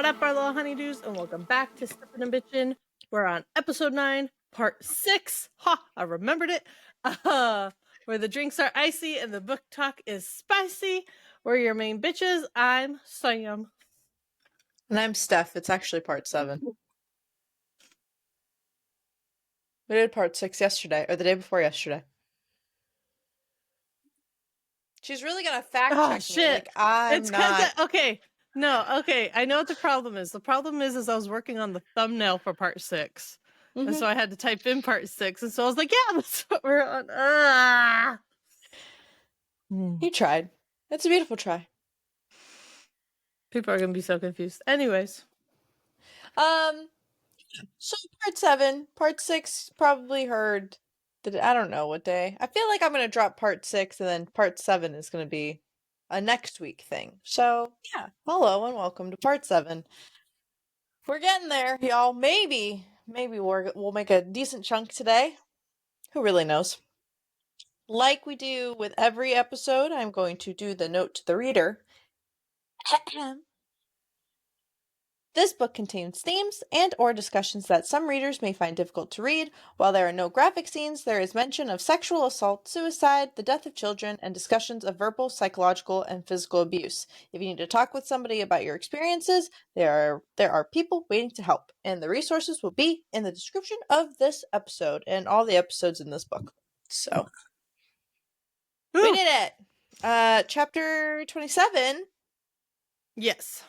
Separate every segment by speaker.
Speaker 1: What up, our little honeydews, and welcome back to Sippin' and Bitchin'. We're on episode 9, part 6. Ha! I remembered it. Where the drinks are icy and the book talk is spicy. We're your main bitches. I'm Sam.
Speaker 2: And I'm Steph. It's actually part 7. We did part 6 yesterday, or the day before yesterday. She's really gonna fact check me.
Speaker 1: Shit.
Speaker 2: Like, I'm
Speaker 1: It's
Speaker 2: not.
Speaker 1: Okay. No, okay. I know what the problem is. The problem is I was working on the thumbnail for part 6. And so I had to type in part 6. And so I was like, yeah, that's what we're on.
Speaker 2: You tried. It's a beautiful try.
Speaker 1: People are going to be so confused. Anyways.
Speaker 2: So part 7, part 6 probably heard I don't know what day. I feel like I'm gonna drop part 6 and then part 7 is gonna be a next week thing. So yeah, hello and welcome to part 7. We're getting there, y'all. Maybe we'll make a decent chunk today. Who really knows? Like we do with every episode, I'm going to do the note to the reader. This book contains themes and or discussions that some readers may find difficult to read. While there are no graphic scenes, there is mention of sexual assault, suicide, the death of children, and discussions of verbal, psychological, and physical abuse. If you need to talk with somebody about your experiences, there are people waiting to help, and the resources will be in the description of this episode and all the episodes in this book. So, we did it! Chapter 27.
Speaker 1: Yes.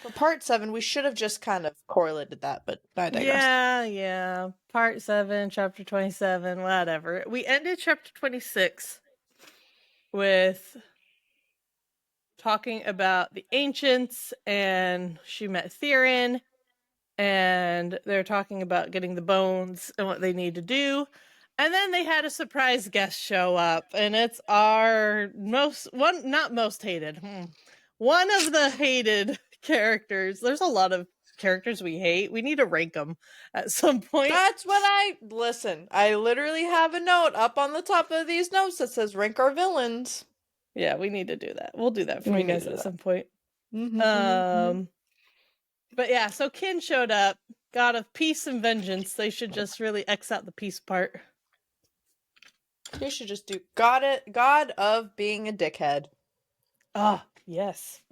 Speaker 2: For part 7, we should have just kind of correlated that, but I digress.
Speaker 1: Yeah. Part 7, chapter 27, whatever. We ended chapter 26 with talking about the ancients, and she met Theron, and they're talking about getting the bones and what they need to do. And then they had a surprise guest show up, and it's our not most hated. One of the hated characters. There's a lot of characters we hate. We need to rank them at some point.
Speaker 2: That's what I literally have a note up on the top of these notes that says rank our villains.
Speaker 1: Yeah, we need to do that. We'll do that for you guys at some point. But yeah, so Kin showed up, god of peace and vengeance. They should just really X out the peace part.
Speaker 2: You should just do god of being a dickhead.
Speaker 1: Yes.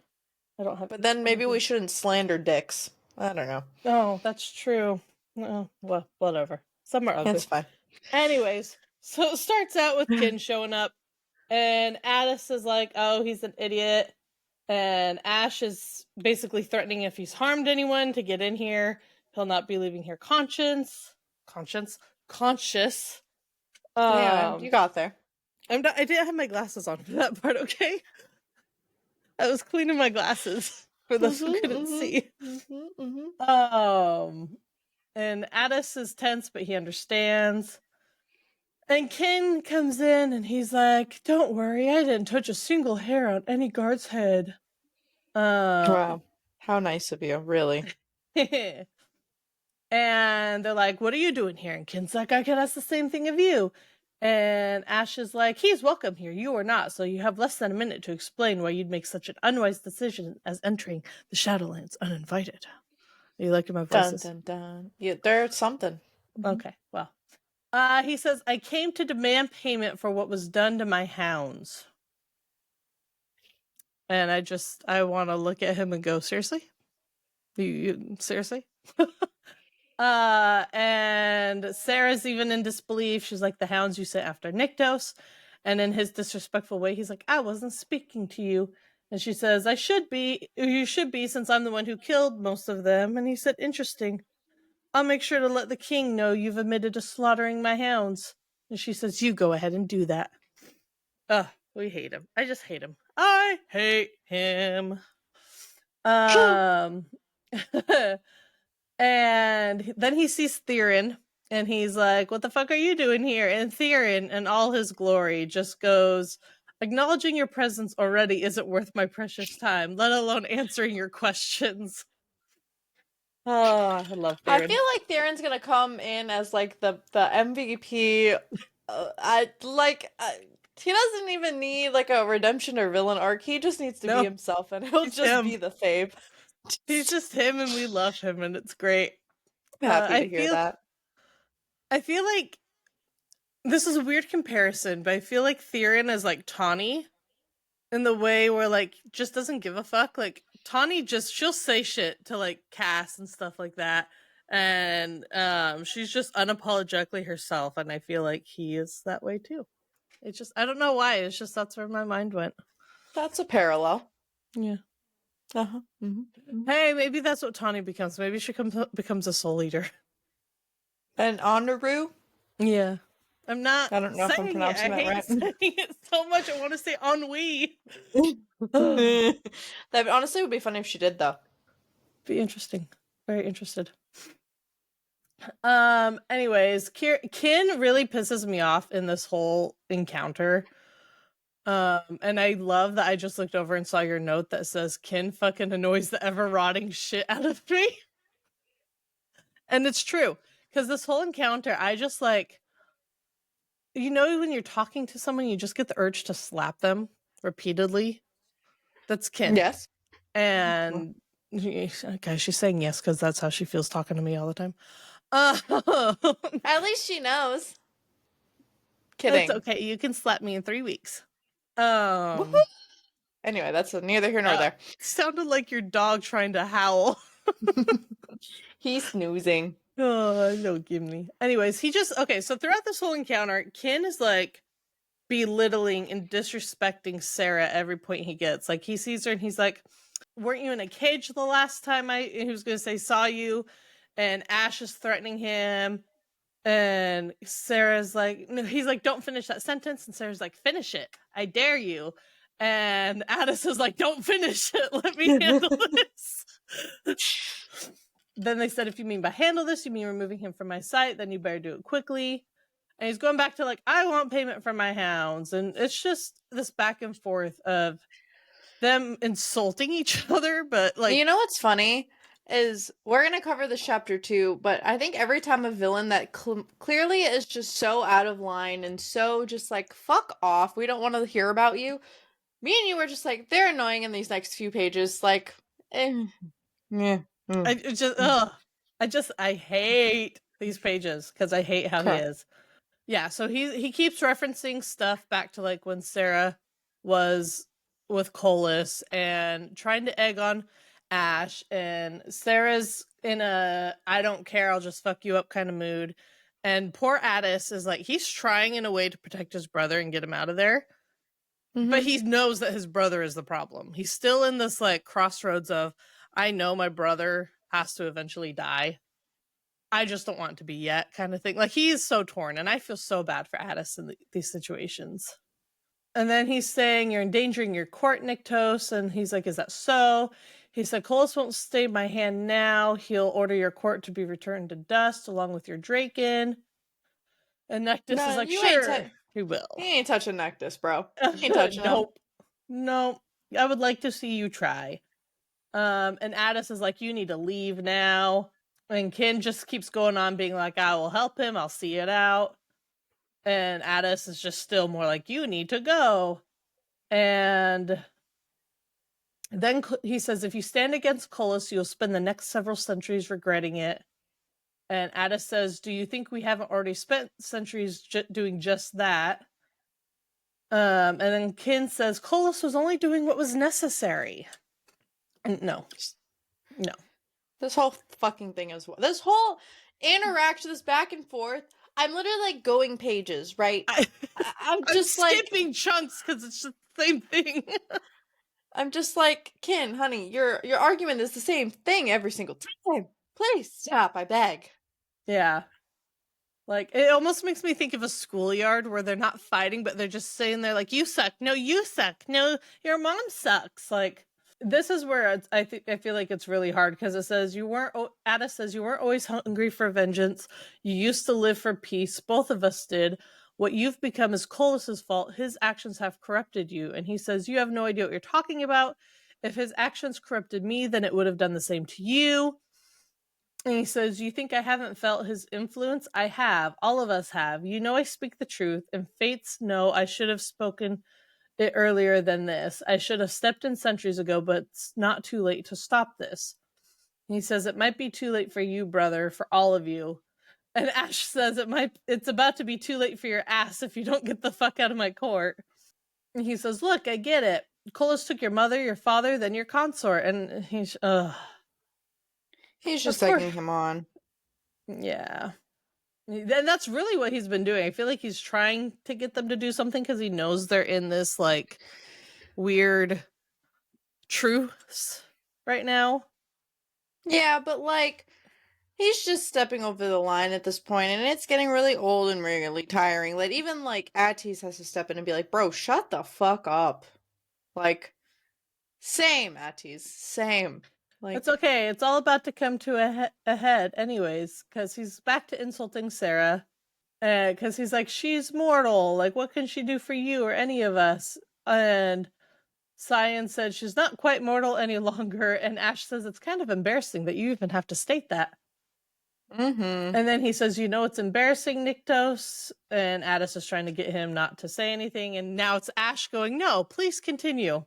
Speaker 1: I don't have.
Speaker 2: But then maybe we shouldn't slander dicks. I don't know.
Speaker 1: Oh, that's true. Oh, well, whatever. Some are ugly.
Speaker 2: That's fine.
Speaker 1: Anyways, so it starts out with Kin showing up, and Addis is like, oh, he's an idiot. And Ash is basically threatening if he's harmed anyone to get in here, he'll not be leaving here conscious.
Speaker 2: Yeah, you got there.
Speaker 1: I didn't have my glasses on for that part, okay? I was cleaning my glasses for those who couldn't see. And Addis is tense, but he understands. And Kin comes in and he's like, don't worry, I didn't touch a single hair on any guard's head.
Speaker 2: Wow. How nice of you, really.
Speaker 1: And they're like, what are you doing here? And Kin's like, I could ask the same thing of you. And Ash is like, he's welcome here, you are not, so you have less than a minute to explain why you'd make such an unwise decision as entering the Shadowlands uninvited. You like my voices?
Speaker 2: Dun, dun, dun. Yeah, there's something.
Speaker 1: Okay, well. He says, I came to demand payment for what was done to my hounds. And I want to look at him and go, seriously? You seriously? And Sarah's even in disbelief. She's like, the hounds you sent after Nyktos. And in his disrespectful way, he's like, I wasn't speaking to you. And she says, you should be, since I'm the one who killed most of them. And he said, interesting. I'll make sure to let the king know you've admitted to slaughtering my hounds. And she says, you go ahead and do that. We hate him. I just hate him. I hate him. And then he sees Theron, and he's like, what the fuck are you doing here? And Theron, in all his glory, just goes, acknowledging your presence already isn't worth my precious time, let alone answering your questions. Oh, I love Theron.
Speaker 2: I feel like Theron's gonna come in as like the MVP. He doesn't even need like a redemption or villain arc. He just needs to be himself, and he'll just be the fave.
Speaker 1: He's just him, and we love him, and it's great.
Speaker 2: I'm happy to hear that.
Speaker 1: I feel like this is a weird comparison, but I feel like Theron is like Tawny in the way where like just doesn't give a fuck. Like Tawny she'll say shit to like Cass and stuff like that. And she's just unapologetically herself, and I feel like he is that way too. It's just I don't know why. It's just that's where my mind went.
Speaker 2: That's a parallel.
Speaker 1: Yeah.
Speaker 2: Uh-huh. Mm-hmm.
Speaker 1: Hey, maybe that's what Tawny becomes. Maybe she becomes a soul eater.
Speaker 2: An Honoru?
Speaker 1: Yeah. I'm not.
Speaker 2: I don't know if I'm
Speaker 1: saying
Speaker 2: pronouncing
Speaker 1: it. I
Speaker 2: that
Speaker 1: hate
Speaker 2: right.
Speaker 1: saying it so much. I want to say ennui.
Speaker 2: That honestly would be funny if she did, though.
Speaker 1: Be interesting. Very interested. Anyways, Kin really pisses me off in this whole encounter. And I love that I just looked over and saw your note that says Kin fucking annoys the ever rotting shit out of me. And it's true. Because this whole encounter, I just like, you know, when you're talking to someone, you just get the urge to slap them repeatedly. That's Kin.
Speaker 2: Yes.
Speaker 1: And okay, she's saying yes because that's how she feels talking to me all the time.
Speaker 2: At least she knows. Kidding.
Speaker 1: That's okay. You can slap me in 3 weeks.
Speaker 2: Anyway, that's neither here nor there.
Speaker 1: Sounded like your dog trying to howl.
Speaker 2: He's snoozing.
Speaker 1: Oh, don't give me. Anyways, so throughout this whole encounter, Kin is like belittling and disrespecting Sarah every point he gets. Like he sees her and he's like, weren't you in a cage the last time he was gonna say saw you? And Ash is threatening him. And Sarah's like, no, he's like, don't finish that sentence. And Sarah's like, finish it. I dare you. And Addis is like, don't finish it. Let me handle this. Then they said, if you mean by handle this, you mean removing him from my sight, then you better do it quickly. And he's going back to like, I want payment for my hounds. And it's just this back and forth of them insulting each other. But like,
Speaker 2: you know what's funny is we're going to cover this chapter too, but I think every time a villain that clearly is just so out of line and so just like, fuck off, we don't want to hear about you. Me and you were just like, they're annoying in these next few pages. Like, yeah.
Speaker 1: I hate these pages because I hate how he is. Yeah, so he keeps referencing stuff back to like when Sarah was with Colas and trying to egg on Ash, and Sarah's in a I don't care, I'll just fuck you up kind of mood. And poor Addis is like, he's trying in a way to protect his brother and get him out of there. Mm-hmm. But he knows that his brother is the problem. He's still in this like crossroads of, I know my brother has to eventually die. I just don't want it to be yet kind of thing. Like he's so torn, and I feel so bad for Addis in these situations. And then he's saying, you're endangering your court, Nyktos. And he's like, is that so? He said, Colas won't stay my hand now. He'll order your court to be returned to dust along with your Draken. And Nyktos is like, sure, he will.
Speaker 2: He ain't touching Nyktos, bro. He ain't touching
Speaker 1: Nope. Nope. I would like to see you try. And Addis is like, you need to leave now. And Kin just keeps going on being like, I will help him. I'll see it out. And Addis is just still more like, you need to go. And then he says, if you stand against Colas, you'll spend the next several centuries regretting it. And Addis says, do you think we haven't already spent centuries doing just that? And then Kin says, Colas was only doing what was necessary. And no.
Speaker 2: This whole fucking thing as well. This whole interaction, this back and forth. I'm literally like going pages, right? I'm just like
Speaker 1: skipping chunks because it's just the same thing.
Speaker 2: I'm just like, Kin, honey, your argument is the same thing every single time. Please stop, I beg.
Speaker 1: Yeah. Like, it almost makes me think of a schoolyard where they're not fighting, but they're just saying they're like, you suck. No, you suck. No, your mom sucks. Like, this is where I feel like it's really hard because it says Addis says you weren't always hungry for vengeance. You used to live for peace. Both of us did. What you've become is Colas's fault. His actions have corrupted you. And he says, you have no idea what you're talking about. If his actions corrupted me, then it would have done the same to you. And he says, you think I haven't felt his influence? I have. All of us have. You know I speak the truth, and fates know I should have spoken it earlier than this. I should have stepped in centuries ago, but it's not too late to stop this. He says, it might be too late for you, brother, for all of you. And Ash says, it's about to be too late for your ass if you don't get the fuck out of my court. And he says, look, I get it. Kolos took your mother, your father, then your consort. And he's
Speaker 2: He's just
Speaker 1: course.
Speaker 2: egging him on.
Speaker 1: Yeah. And that's really what he's been doing. I feel like he's trying to get them to do something because he knows they're in this, like, weird truths right now.
Speaker 2: Yeah, but, like, he's just stepping over the line at this point, and it's getting really old and really tiring. Like, even, like, Attis has to step in and be like, bro, shut the fuck up. Like, same, Attis, same. Like,
Speaker 1: It's okay. It's all about to come to a head anyways, because he's back to insulting Sarah. Because he's like, she's mortal. Like, what can she do for you or any of us? And Cyan said she's not quite mortal any longer. And Ash says it's kind of embarrassing that you even have to state that.
Speaker 2: mm-hmm.
Speaker 1: And then he says, you know, it's embarrassing, Nyktos. And Addis is trying to get him not to say anything. And now it's Ash going, no, please continue.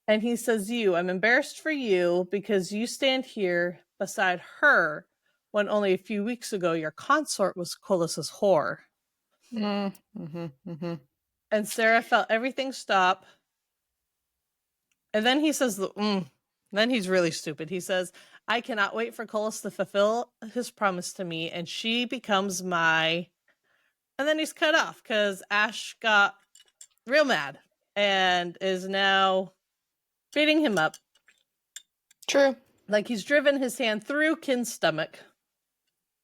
Speaker 1: And he says, I'm embarrassed for you because you stand here beside her when only a few weeks ago your consort was Kolis's whore.
Speaker 2: Mm-hmm. Mm-hmm.
Speaker 1: And Sarah felt everything stop. And then he says, then he's really stupid. He says, I cannot wait for Kolis to fulfill his promise to me, and she becomes my... And then he's cut off because Ash got real mad and is now beating him up.
Speaker 2: True.
Speaker 1: Like, he's driven his hand through Kin's stomach.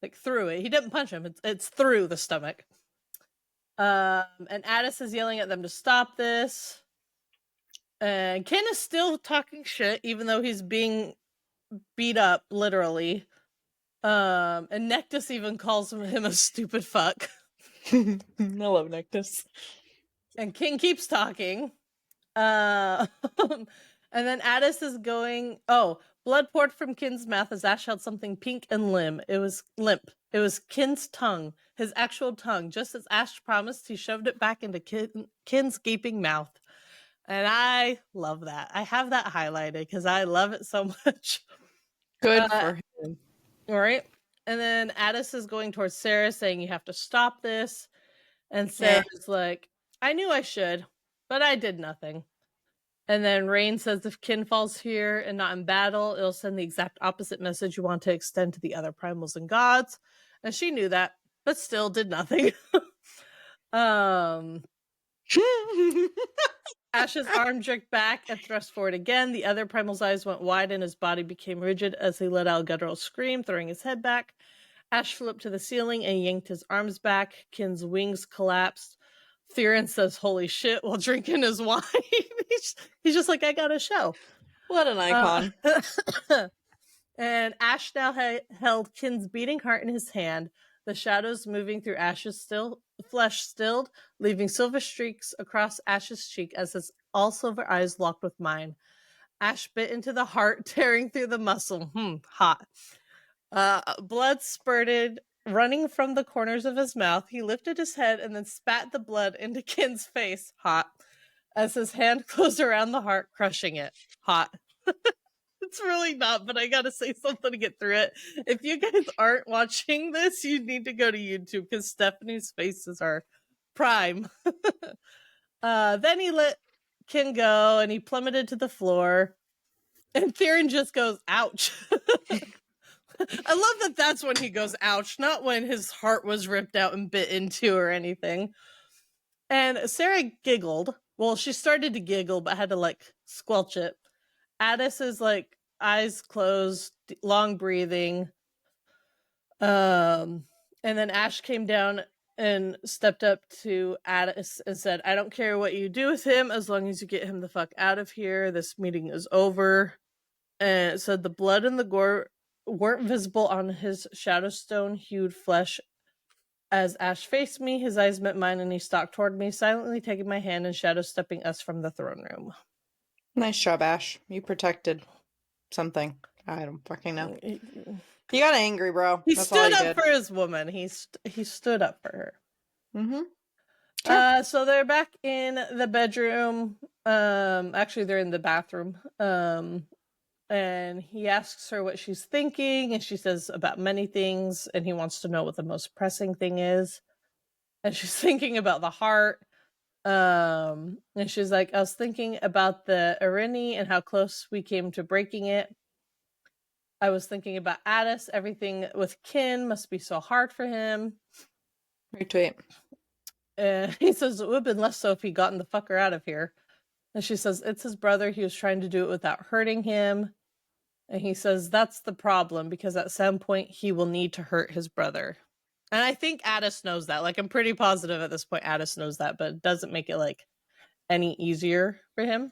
Speaker 1: Like, through it. He didn't punch him. It's through the stomach. And Addis is yelling at them to stop this. And Kin is still talking shit, even though he's being beat up, literally. And Nectus even calls him a stupid fuck.
Speaker 2: I love Nectus.
Speaker 1: And King keeps talking. And then Addis is going, blood poured from Kin's mouth as Ash held something pink and limp. It was Kin's tongue, his actual tongue. Just as Ash promised, he shoved it back into Kin's gaping mouth. And I love that. I have that highlighted because I love it so much.
Speaker 2: Good for him.
Speaker 1: All right. And then Addis is going towards Sarah saying, you have to stop this. And Sarah's like, I knew I should, but I did nothing. And then Rain says, if Kin falls here and not in battle, it'll send the exact opposite message you want to extend to the other primals and gods. And she knew that, but still did nothing. Ash's arm jerked back and thrust forward again. The other primal's eyes went wide and his body became rigid as he let out a guttural scream, throwing his head back. Ash flew up to the ceiling and yanked his arms back. Kin's wings collapsed. Theron says, holy shit, while drinking his wine. he's just like, I got a show.
Speaker 2: What an icon.
Speaker 1: And Ash now held Kin's beating heart in his hand, the shadows moving through Ash's flesh stilled, leaving silver streaks across Ash's cheek as his all silver eyes locked with mine. Ash bit into the heart, tearing through the muscle. Hot. Blood spurted, running from the corners of his mouth. He lifted his head and then spat the blood into Kin's face. Hot. As his hand closed around the heart, crushing it. Hot. It's really not, but I gotta say something to get through it. If you guys aren't watching this, you need to go to YouTube because Stephanie's faces are prime. Then he let Kin go and he plummeted to the floor. And Theron just goes, ouch. I love that that's when he goes, ouch, not when his heart was ripped out and bit into or anything. And Sarah giggled. Well, she started to giggle, but had to, like, squelch it. Addis is, like, eyes closed, long breathing. And then Ash came down and stepped up to Addis and said, I don't care what you do with him as long as you get him the fuck out of here. This meeting is over. And it said the blood and the gore weren't visible on his shadowstone-hued flesh. As Ash faced me, his eyes met mine and he stalked toward me, silently taking my hand and shadow-stepping us from the throne room.
Speaker 2: Nice job, Ash. You protected something. I don't fucking know. He got angry, bro.
Speaker 1: He stood up for his woman. He stood up for her.
Speaker 2: Mm-hmm. Sure.
Speaker 1: So they're back in the bedroom. Actually, they're in the bathroom. And he asks her what she's thinking, and she says about many things, and he wants to know what the most pressing thing is. And she's thinking about the heart. And she's like, I was thinking about the Irini and how close we came to breaking it. I was thinking about Addis. Everything with kin must be so hard for him.
Speaker 2: Retweet.
Speaker 1: And he says it would have been less so if he'd gotten the fucker out of here. And she says it's his brother. He was trying to do it without hurting him. And he says that's the problem, because at some point he will need to hurt his brother. And I think Addis knows that. Like, I'm pretty positive at this point Addis knows that, but it doesn't make it like any easier for him.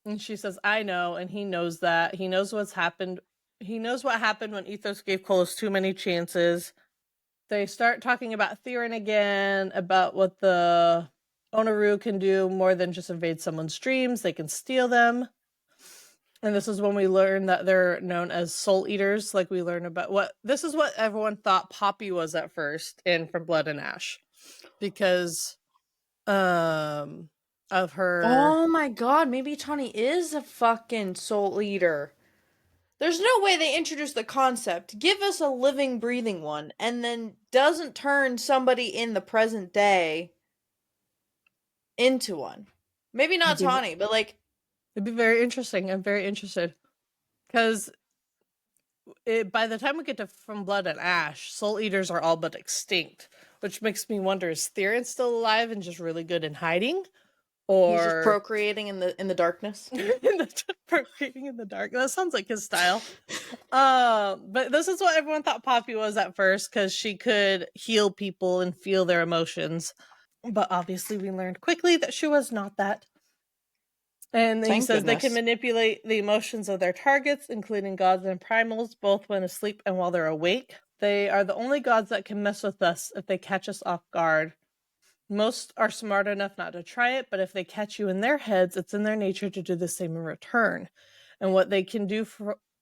Speaker 1: And she says, I know, and he knows that. He knows what's happened. He knows what happened when Ethos gave Kolos too many chances. They start talking about Theron again, about what the Onaru can do more than just invade someone's dreams. They can steal them. And this is when we learn that they're known as soul eaters. Like, we learn about this is what everyone thought Poppy was at first in From Blood and Ash. Because of her.
Speaker 2: Oh my god, maybe Tawny is a fucking soul eater. There's no way they introduce the concept, give us a living, breathing one, and then doesn't turn somebody in the present day into one. Maybe not Tawny, but like...
Speaker 1: It'd be very interesting. I'm very interested. Because by the time we get to From Blood and Ash, soul eaters are all but extinct. Which makes me wonder, is Theron still alive and just really good in hiding? Or
Speaker 2: he's just procreating in the darkness.
Speaker 1: Procreating in the dark. That sounds like his style. But this is what everyone thought Poppy was at first, because she could heal people and feel their emotions. But obviously we learned quickly that she was not that. And he says they can manipulate the emotions of their targets, including gods and primals, both when asleep and while they're awake. They are the only gods that can mess with us if they catch us off guard. Most are smart enough not to try it, but if they catch you in their heads, it's in their nature to do the same in return. And what they can do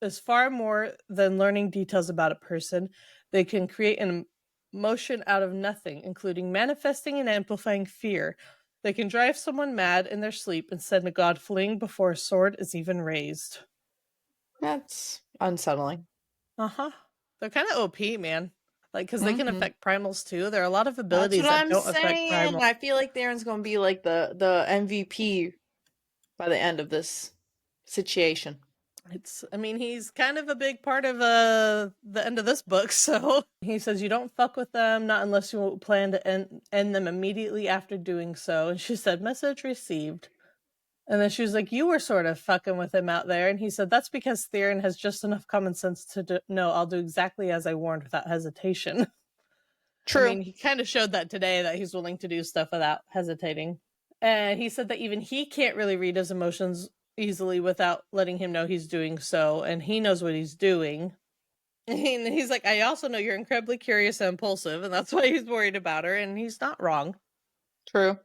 Speaker 1: is far more than learning details about a person. They can create an emotion out of nothing, including manifesting and amplifying fear. They can drive someone mad in their sleep and send a god fleeing before a sword is even raised.
Speaker 2: That's unsettling.
Speaker 1: Uh-huh. They're kind of OP, man. Like, because they can affect primals too. There are a lot of abilities
Speaker 2: that don't
Speaker 1: affect primals.
Speaker 2: I feel like Theron's going to be like the MVP by the end of this situation.
Speaker 1: He's kind of a big part of the end of this book. So he says you don't fuck with them, not unless you plan to end them immediately after doing so. And she said, message received. And then she was like, you were sort of fucking with him out there. And he said, that's because Theron has just enough common sense to know I'll do exactly as I warned without hesitation.
Speaker 2: True.
Speaker 1: I mean, he kind of showed that today, that he's willing to do stuff without hesitating. And he said that even he can't really read his emotions easily without letting him know he's doing so. And he knows what he's doing. And he's like, I also know you're incredibly curious and impulsive. And that's why he's worried about her. And he's not wrong.
Speaker 2: True.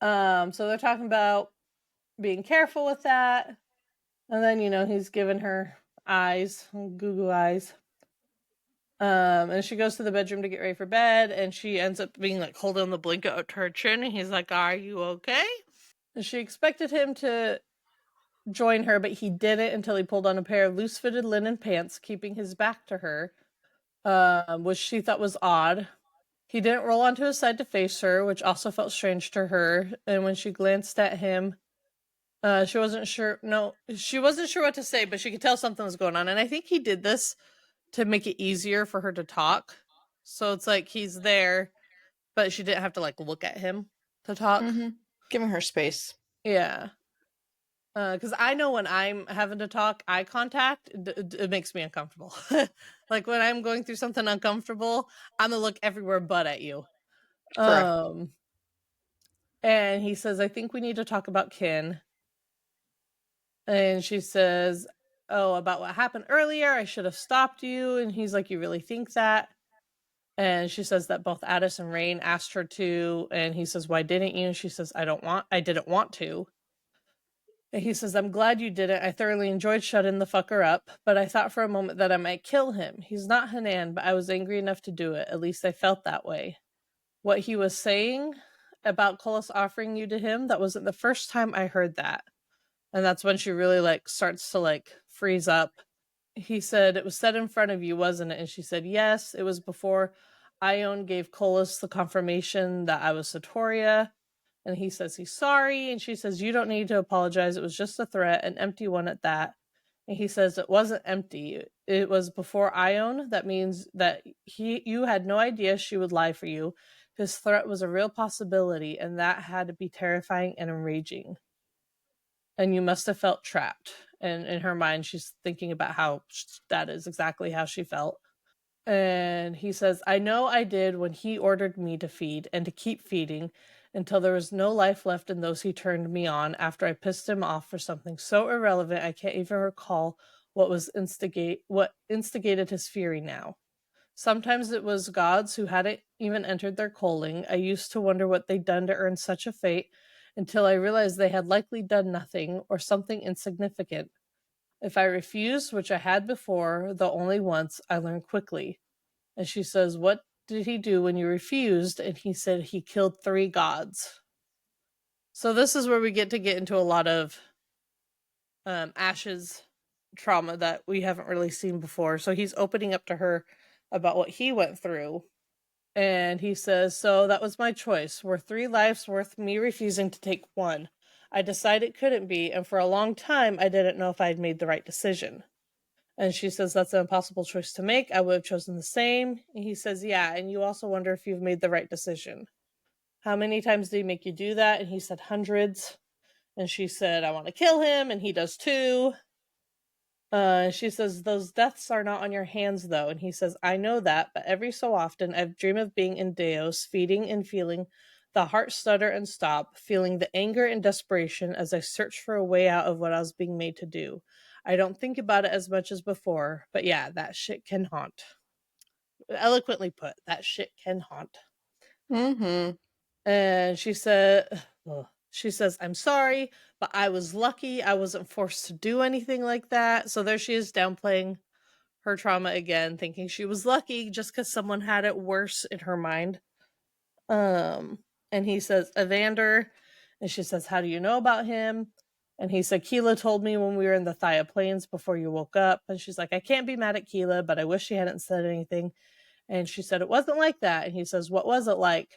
Speaker 1: So they're talking about being careful with that. And then, he's given her eyes, Google eyes. And she goes to the bedroom to get ready for bed, and she ends up being like holding the blanket up to her chin, and he's like, are you okay? And she expected him to join her, but he didn't until he pulled on a pair of loose-fitted linen pants, keeping his back to her, which she thought was odd. He didn't roll onto his side to face her, which also felt strange to her. And when she glanced at him, she wasn't sure what to say, but she could tell something was going on. And I think he did this to make it easier for her to talk. So it's like he's there, but she didn't have to like look at him to talk.
Speaker 2: Giving her space.
Speaker 1: Yeah. Because I know when I'm having to talk, eye contact, it makes me uncomfortable. Like when I'm going through something uncomfortable, I'm gonna look everywhere but at you. Correct. And he says, I think we need to talk about kin. And she says, oh, about what happened earlier, I should have stopped you. And he's like, you really think that? And she says that both Addis and Rain asked her to. And he says, why didn't you? And she says, I didn't want to. And he says, I'm glad you didn't. I thoroughly enjoyed shutting the fucker up, but I thought for a moment that I might kill him. He's not Hanan, but I was angry enough to do it. At least I felt that way. What he was saying, about Colas offering you to him, that wasn't the first time I heard that. And that's when she really like starts to like freeze up. He said, it was said in front of you, wasn't it? And she said, yes, it was before Ione gave Colas the confirmation that I was Satoria. And he says he's sorry. And she says, you don't need to apologize. It was just a threat, an empty one at that. And he says it wasn't empty. It was before Ione. That means that you had no idea she would lie for you. His threat was a real possibility, and that had to be terrifying and enraging. And you must have felt trapped. And in her mind, she's thinking about how that is exactly how she felt. And he says, I know I did when he ordered me to feed and to keep feeding until there was no life left in those he turned me on after I pissed him off for something so irrelevant I can't even recall what instigated his fury now. Sometimes it was gods who hadn't even entered their calling. I used to wonder what they'd done to earn such a fate until I realized they had likely done nothing or something insignificant. If I refused, which I had before, though only once, I learned quickly. And she says, what did he do when you refused? And he said he killed 3 gods. So this is where we get into a lot of Ash's trauma that we haven't really seen before. So he's opening up to her about what he went through. And he says, so that was my choice. Were 3 lives worth me refusing to take 1? I decided it couldn't be, and for a long time I didn't know if I'd made the right decision. And she says, that's an impossible choice to make. I would have chosen the same. And he says, yeah, and you also wonder if you've made the right decision. How many times did he make you do that? And he said, hundreds. And she said, I want to kill him, and he does too. She says, those deaths are not on your hands, though. And he says, I know that, but every so often I dream of being in Deos, feeding and feeling the heart stutter and stop, feeling the anger and desperation as I search for a way out of what I was being made to do. I don't think about it as much as before, but yeah, that shit can haunt. Eloquently put, that shit can haunt.
Speaker 2: Mm-hmm.
Speaker 1: And she said, she says, I'm sorry, but I was lucky. I wasn't forced to do anything like that. So there she is downplaying her trauma again, thinking she was lucky just because someone had it worse in her mind. And he says, Evander. And she says, how do you know about him? And he said, Keela told me when we were in the Thaya Plains before you woke up. And she's like, I can't be mad at Keela, but I wish she hadn't said anything. And she said, it wasn't like that. And he says, what was it like?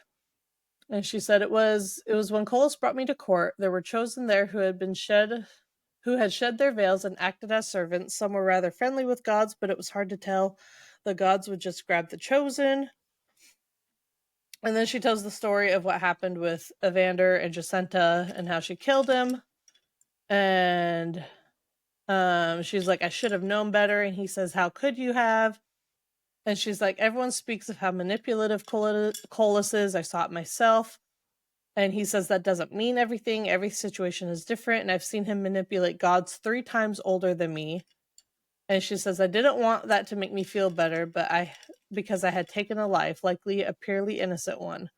Speaker 1: And she said, it was when Colas brought me to court. There were chosen there who had shed their veils and acted as servants. Some were rather friendly with gods, but it was hard to tell. The gods would just grab the chosen. And then she tells the story of what happened with Evander and Jacinta and how she killed him. And she's like, I should have known better. And he says, how could you have? And she's like, everyone speaks of how manipulative Colas is. I saw it myself. And he says that doesn't mean everything. Every situation is different. And I've seen him manipulate gods 3 times older than me. And she says, I didn't want that to make me feel better, because I had taken a life, likely a purely innocent one.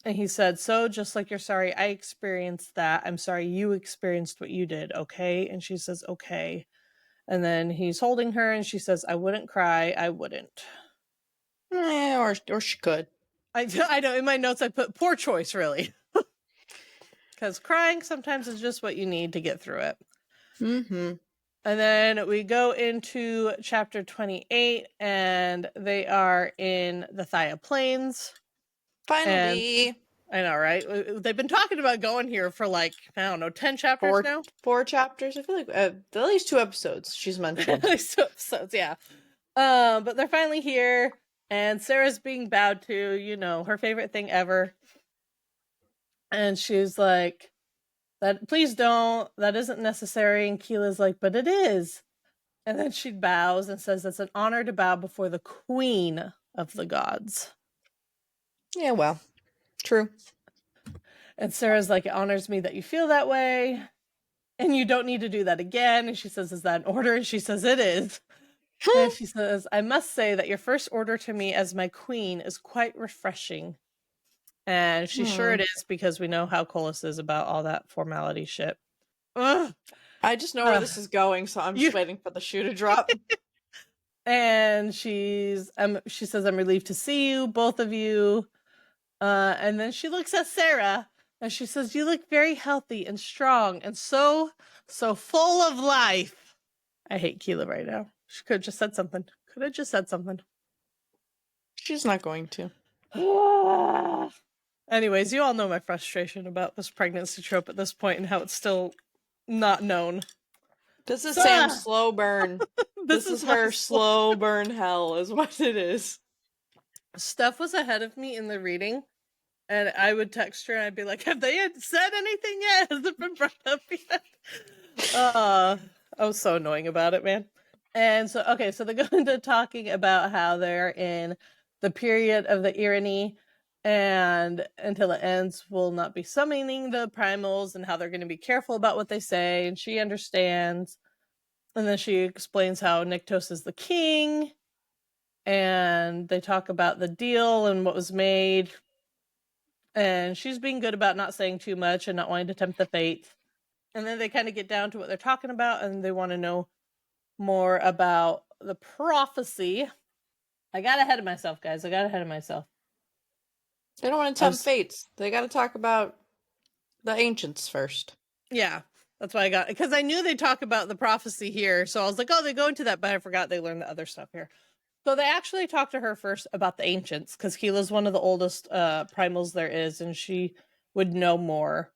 Speaker 1: And he said, so just like you're sorry I experienced that, I'm sorry you experienced what you did, okay? And she says, okay. And then he's holding her and she says, I wouldn't cry, I wouldn't.
Speaker 2: Or she could.
Speaker 1: I know, in my notes I put poor choice, really. Because crying sometimes is just what you need to get through it.
Speaker 2: Mm-hmm.
Speaker 1: And then we go into chapter 28, and they are in the Thaya Plains.
Speaker 2: Finally.
Speaker 1: And I know, right? They've been talking about going here for like, I don't know, 10 chapters now?
Speaker 2: 4 chapters. I feel like at least 2 episodes she's mentioned.
Speaker 1: At least 2 episodes, yeah. But they're finally here, and Sarah's being bowed to, her favorite thing ever. And she's like, "That please don't. That isn't necessary." And Keela's like, "But it is." And then she bows and says it's an honor to bow before the queen of the gods.
Speaker 2: Yeah, well, true.
Speaker 1: And Sarah's like, it honors me that you feel that way. And you don't need to do that again. And she says, is that an order? And she says, it is. And she says, I must say that your first order to me as my queen is quite refreshing. And she's sure it is, because we know how Colas is about all that formality shit. Ugh.
Speaker 2: I just know where this is going, so I'm just waiting for the shoe to drop.
Speaker 1: And she says, I'm relieved to see you, both of you. And then she looks at Sarah and she says, "You look very healthy and strong and so full of life." I hate Keela right now. She could have just said something.
Speaker 2: She's not going to.
Speaker 1: Anyways, you all know my frustration about this pregnancy trope at this point and how it's still not known.
Speaker 2: This is Sam's slow burn.
Speaker 1: This
Speaker 2: is her slow burn hell is what it is.
Speaker 1: Steph was ahead of me in the reading, and I would text her and I'd be like, "Have they said anything yet? Has it been brought up yet?" I was so annoying about it, man. And so, okay, so they go into talking about how they're in the period of the Irony, and until it ends, will not be summoning the primals, and how they're going to be careful about what they say, and she understands. And then she explains how Nyktos is the king, and they talk about the deal and what was made. And she's being good about not saying too much and not wanting to tempt the fates. And then they kind of get down to what they're talking about, and they want to know more about the prophecy. I got ahead of myself, guys. They don't want to tempt
Speaker 2: fates. They got to talk about the ancients first.
Speaker 1: Yeah, that's why I got, because I knew they talk about the prophecy here. So I was like, oh, they go into that, but I forgot they learned the other stuff here. So they actually talked to her first about the ancients, because Keela's one of the oldest primals there is, and she would know more.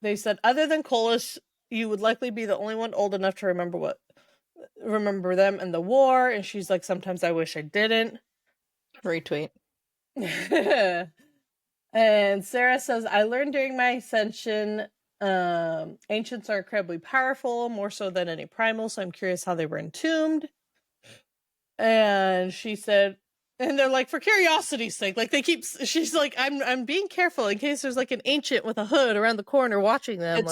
Speaker 1: They said, other than Colas, you would likely be the only one old enough to remember them and the war. And she's like, sometimes I wish I didn't.
Speaker 2: Retweet.
Speaker 1: And Sarah says, I learned during my ascension, ancients are incredibly powerful, more so than any primal, so I'm curious how they were entombed. And she said, and they're like, for curiosity's sake, like she's like, I'm being careful in case there's like an ancient with a hood around the corner watching them.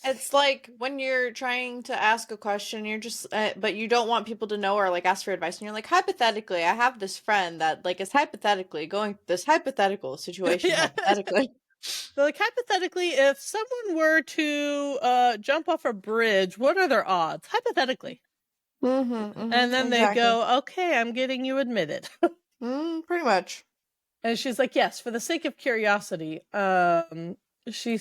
Speaker 2: It's like when you're trying to ask a question, you're just, but you don't want people to know or like ask for advice. And you're like, hypothetically, I have this friend that like is hypothetically going through this hypothetical situation. Yeah. Hypothetically.
Speaker 1: So like, hypothetically, if someone were to jump off a bridge, what are their odds? Hypothetically. And then they go, okay, I'm getting you admitted.
Speaker 2: Pretty much.
Speaker 1: And she's like, yes, for the sake of curiosity. She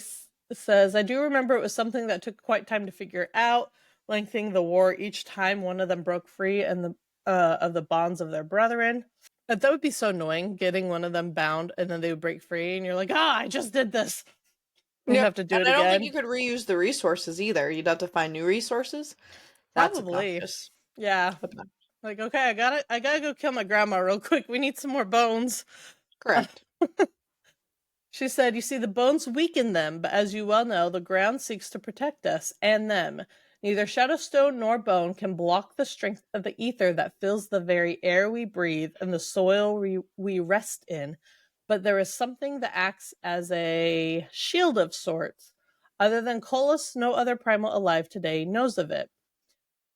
Speaker 1: says, I do remember it was something that took quite time to figure out, lengthening the war each time one of them broke free and of the bonds of their brethren. That would be so annoying, getting one of them bound and then they would break free and you're like, I just did this. You have to do it again.
Speaker 2: I don't think you could reuse the resources either. You'd have to find new resources. That's
Speaker 1: probably obnoxious. Yeah. Like, okay, I gotta go kill my grandma real quick. We need some more bones.
Speaker 2: Correct.
Speaker 1: She said, you see, the bones weaken them, but as you well know, the ground seeks to protect us and them. Neither shadowstone nor bone can block the strength of the ether that fills the very air we breathe and the soil we rest in. But there is something that acts as a shield of sorts. Other than Colas, no other primal alive today knows of it.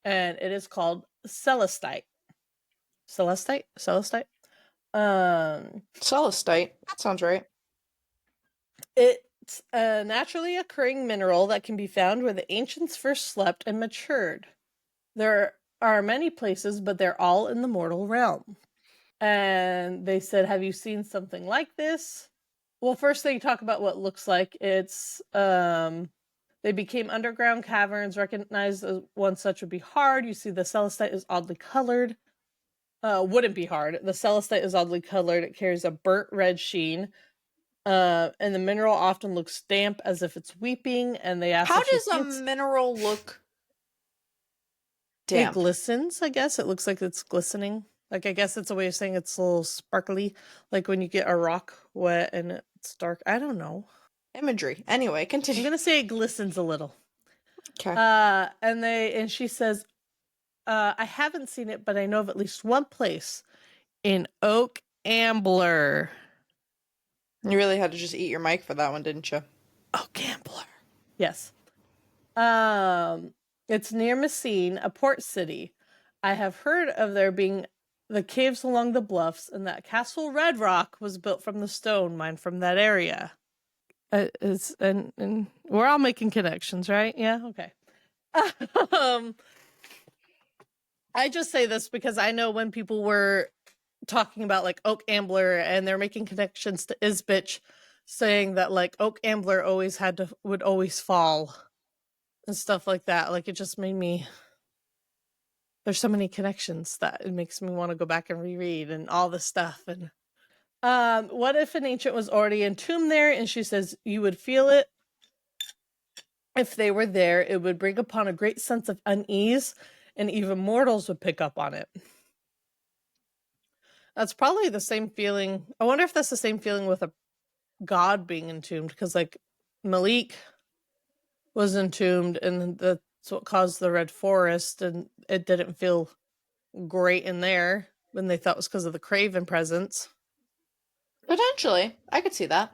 Speaker 1: And it is called Celestite. Celestite? Celestite?
Speaker 2: Celestite. That sounds right.
Speaker 1: It's a naturally occurring mineral that can be found where the ancients first slept and matured. There are many places, but they're all in the mortal realm. And they said, have you seen something like this? Well, first they talk about what it looks like. It's, they became underground caverns, recognized as one such would be hard. You see the celestite is oddly colored. Wouldn't be hard. The celestite is oddly colored. It carries a burnt red sheen. And the mineral often looks damp as if it's weeping, and they ask,
Speaker 2: how does a mineral look damp?
Speaker 1: It glistens, I guess. It looks like it's glistening. Like, I guess it's a way of saying it's a little sparkly, like when you get a rock wet and it's dark. I don't know.
Speaker 2: Imagery. Anyway, continue.
Speaker 1: I'm gonna say it glistens a little.
Speaker 2: Okay.
Speaker 1: And she says, I haven't seen it, but I know of at least one place in Oak Ambler.
Speaker 2: You really had to just eat your mic for that one, didn't you?
Speaker 1: Oak Ambler. Yes. It's near Messine, a port city. I have heard of there being the caves along the bluffs, and that Castle Red Rock was built from the stone mined from that area. And we're all making connections, right? Yeah, okay. I just say this because I know when people were talking about like Oak Ambler, and they're making connections to Isbitch, saying that like Oak Ambler would always fall and stuff like that. Like it just made me. There's so many connections that it makes me want to go back and reread and all this stuff. And what if an ancient was already entombed there? And she says you would feel it if they were there. It would bring upon a great sense of unease, and even mortals would pick up on it. That's probably the same feeling. I wonder if that's the same feeling with a god being entombed, because like Malik was entombed, and that's what caused the Red Forest, and it didn't feel great in there when they thought it was because of the Craven presence.
Speaker 2: Potentially. I could see that.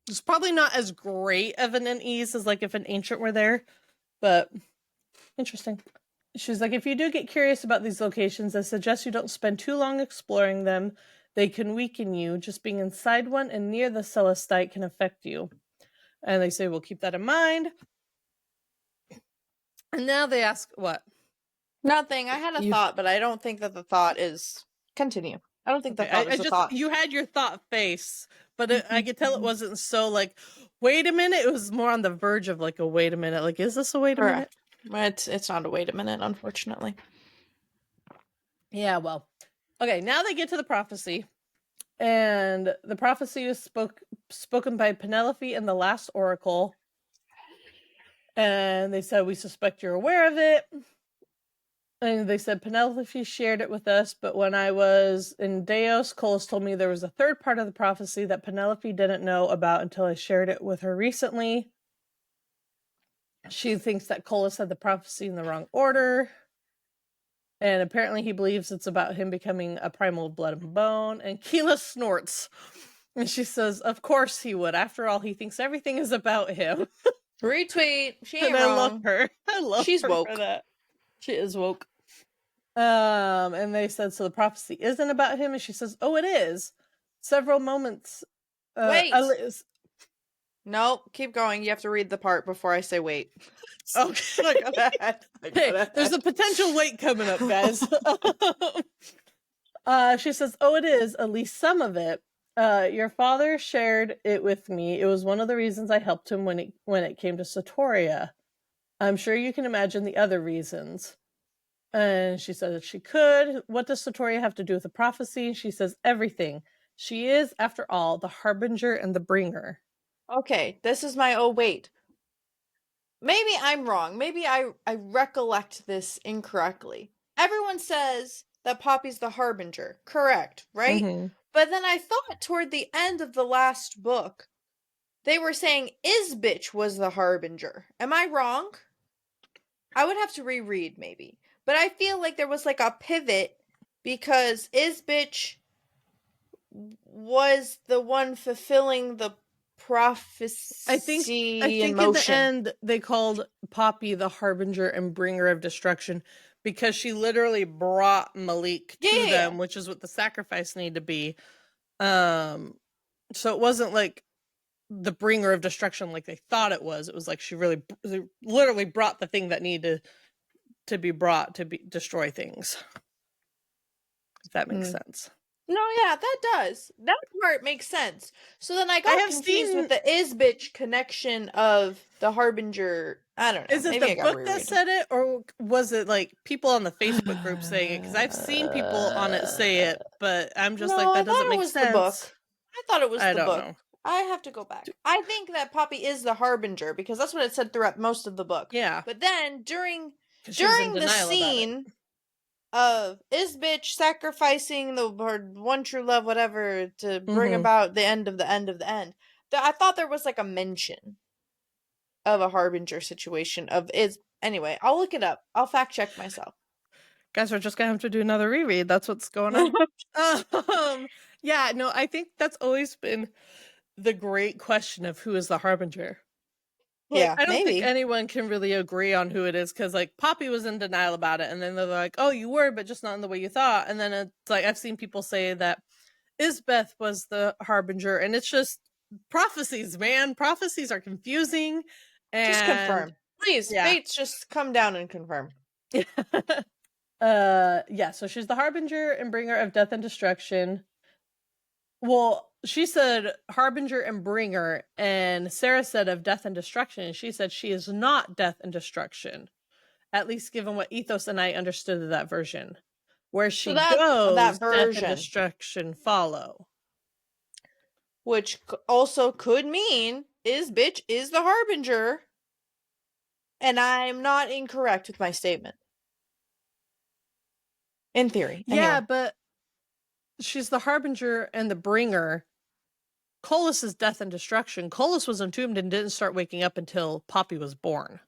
Speaker 1: It's probably not as great of an unease as like if an ancient were there, but interesting. She's like, if you do get curious about these locations, I suggest you don't spend too long exploring them. They can weaken you. Just being inside one and near the Celestite can affect you. And they say, we'll keep that in mind. And now they ask, what?
Speaker 2: Nothing. I had a thought, but I don't think that the thought is... Continue. I don't think the thought is a thought.
Speaker 1: You had your thought face, but I could tell it wasn't so like, wait a minute. It was more on the verge of like a wait a minute. Like, is this a wait a minute?
Speaker 2: It's not a wait a minute, unfortunately.
Speaker 1: Yeah, well. Okay, now they get to the prophecy. And the prophecy is spoken by Penelope in the last oracle. And they said, we suspect you're aware of it. And they said, Penelope shared it with us, but when I was in Deos, Colas told me there was a third part of the prophecy that Penelope didn't know about until I shared it with her recently. She thinks that Colas had the prophecy in the wrong order. And apparently he believes it's about him becoming a primal of blood and bone. And Keela snorts. And she says, of course he would. After all, he thinks everything is about him.
Speaker 2: Retweet. She ain't
Speaker 1: and
Speaker 2: wrong.
Speaker 1: I love her.
Speaker 2: She's
Speaker 1: her
Speaker 2: woke.
Speaker 1: for that. She is woke. And they said, so the prophecy isn't about him? And she says, oh, it is. Several moments.
Speaker 2: Wait. No, keep going. You have to read the part before I say wait.
Speaker 1: Okay. Hey, there's a potential wait coming up, guys. She says, oh, it is, at least some of it. Your father shared it with me. It was one of the reasons I helped him when it came to Satoria. I'm sure you can imagine the other reasons. And she said that she could. What does Satoria have to do with the prophecy? She says everything. She is, after all, the harbinger and the bringer.
Speaker 2: Okay, this is my wait. Maybe I'm wrong. Maybe I recollect this incorrectly. Everyone says that Poppy's the harbinger. Correct, right?
Speaker 1: Mm-hmm.
Speaker 2: But then I thought toward the end of the last book, they were saying Isbitch was the harbinger. Am I wrong? I would have to reread, maybe. But I feel like there was like a pivot because Isbitch was the one fulfilling the prophecy.
Speaker 1: I think in the end they called Poppy the harbinger and bringer of destruction because she literally brought Malik to them, which is what the sacrifice needed to be. So it wasn't like the bringer of destruction like they thought it was. It was like she literally brought the thing that needed to be brought to destroy things. If that makes sense.
Speaker 2: No, yeah, that does. That part makes sense. So then I got confused with the Isbitch connection of the harbinger. I don't know.
Speaker 1: Is it the book that said it, or was it like people on the Facebook group saying it? Because I've seen people on it say it, but I'm just like, that doesn't make sense.
Speaker 2: The book. I thought it was the book.
Speaker 1: Know.
Speaker 2: I have to go back. I think that Poppy is the harbinger because that's what it said throughout most of the book.
Speaker 1: Yeah.
Speaker 2: But then during the scene of Isbitch sacrificing her one true love, whatever, to bring about the end of the end of the end, I thought there was like a mention of a harbinger situation anyway, I'll look it up. I'll fact check myself.
Speaker 1: Guys, we're just gonna have to do another reread. That's what's going on. Yeah, no, I think that's always been the great question of who is the harbinger.
Speaker 2: Yeah,
Speaker 1: I don't think anyone can really agree on who it is because, like, Poppy was in denial about it, and then they're like, "Oh, you were, but just not in the way you thought." And then it's like I've seen people say that Isbeth was the harbinger, and it's just prophecies, man. Prophecies are confusing. And
Speaker 2: just confirm, please. Yeah. Fates, just come down and confirm.
Speaker 1: Yeah, so she's the harbinger and bringer of death and destruction. Well, she said harbinger and bringer, and Sarah said of death and destruction, and she said she is not death and destruction, at least given what Ethos and I understood of that version. Where she goes,
Speaker 2: that
Speaker 1: death and
Speaker 2: version,
Speaker 1: destruction follow.
Speaker 2: which also could mean bitch is the harbinger, and I'm not incorrect with my statement. In theory.
Speaker 1: Yeah,
Speaker 2: anyway.
Speaker 1: but she's the harbinger and the bringer. Colas is death and destruction. Colas was entombed and didn't start waking up until Poppy was born.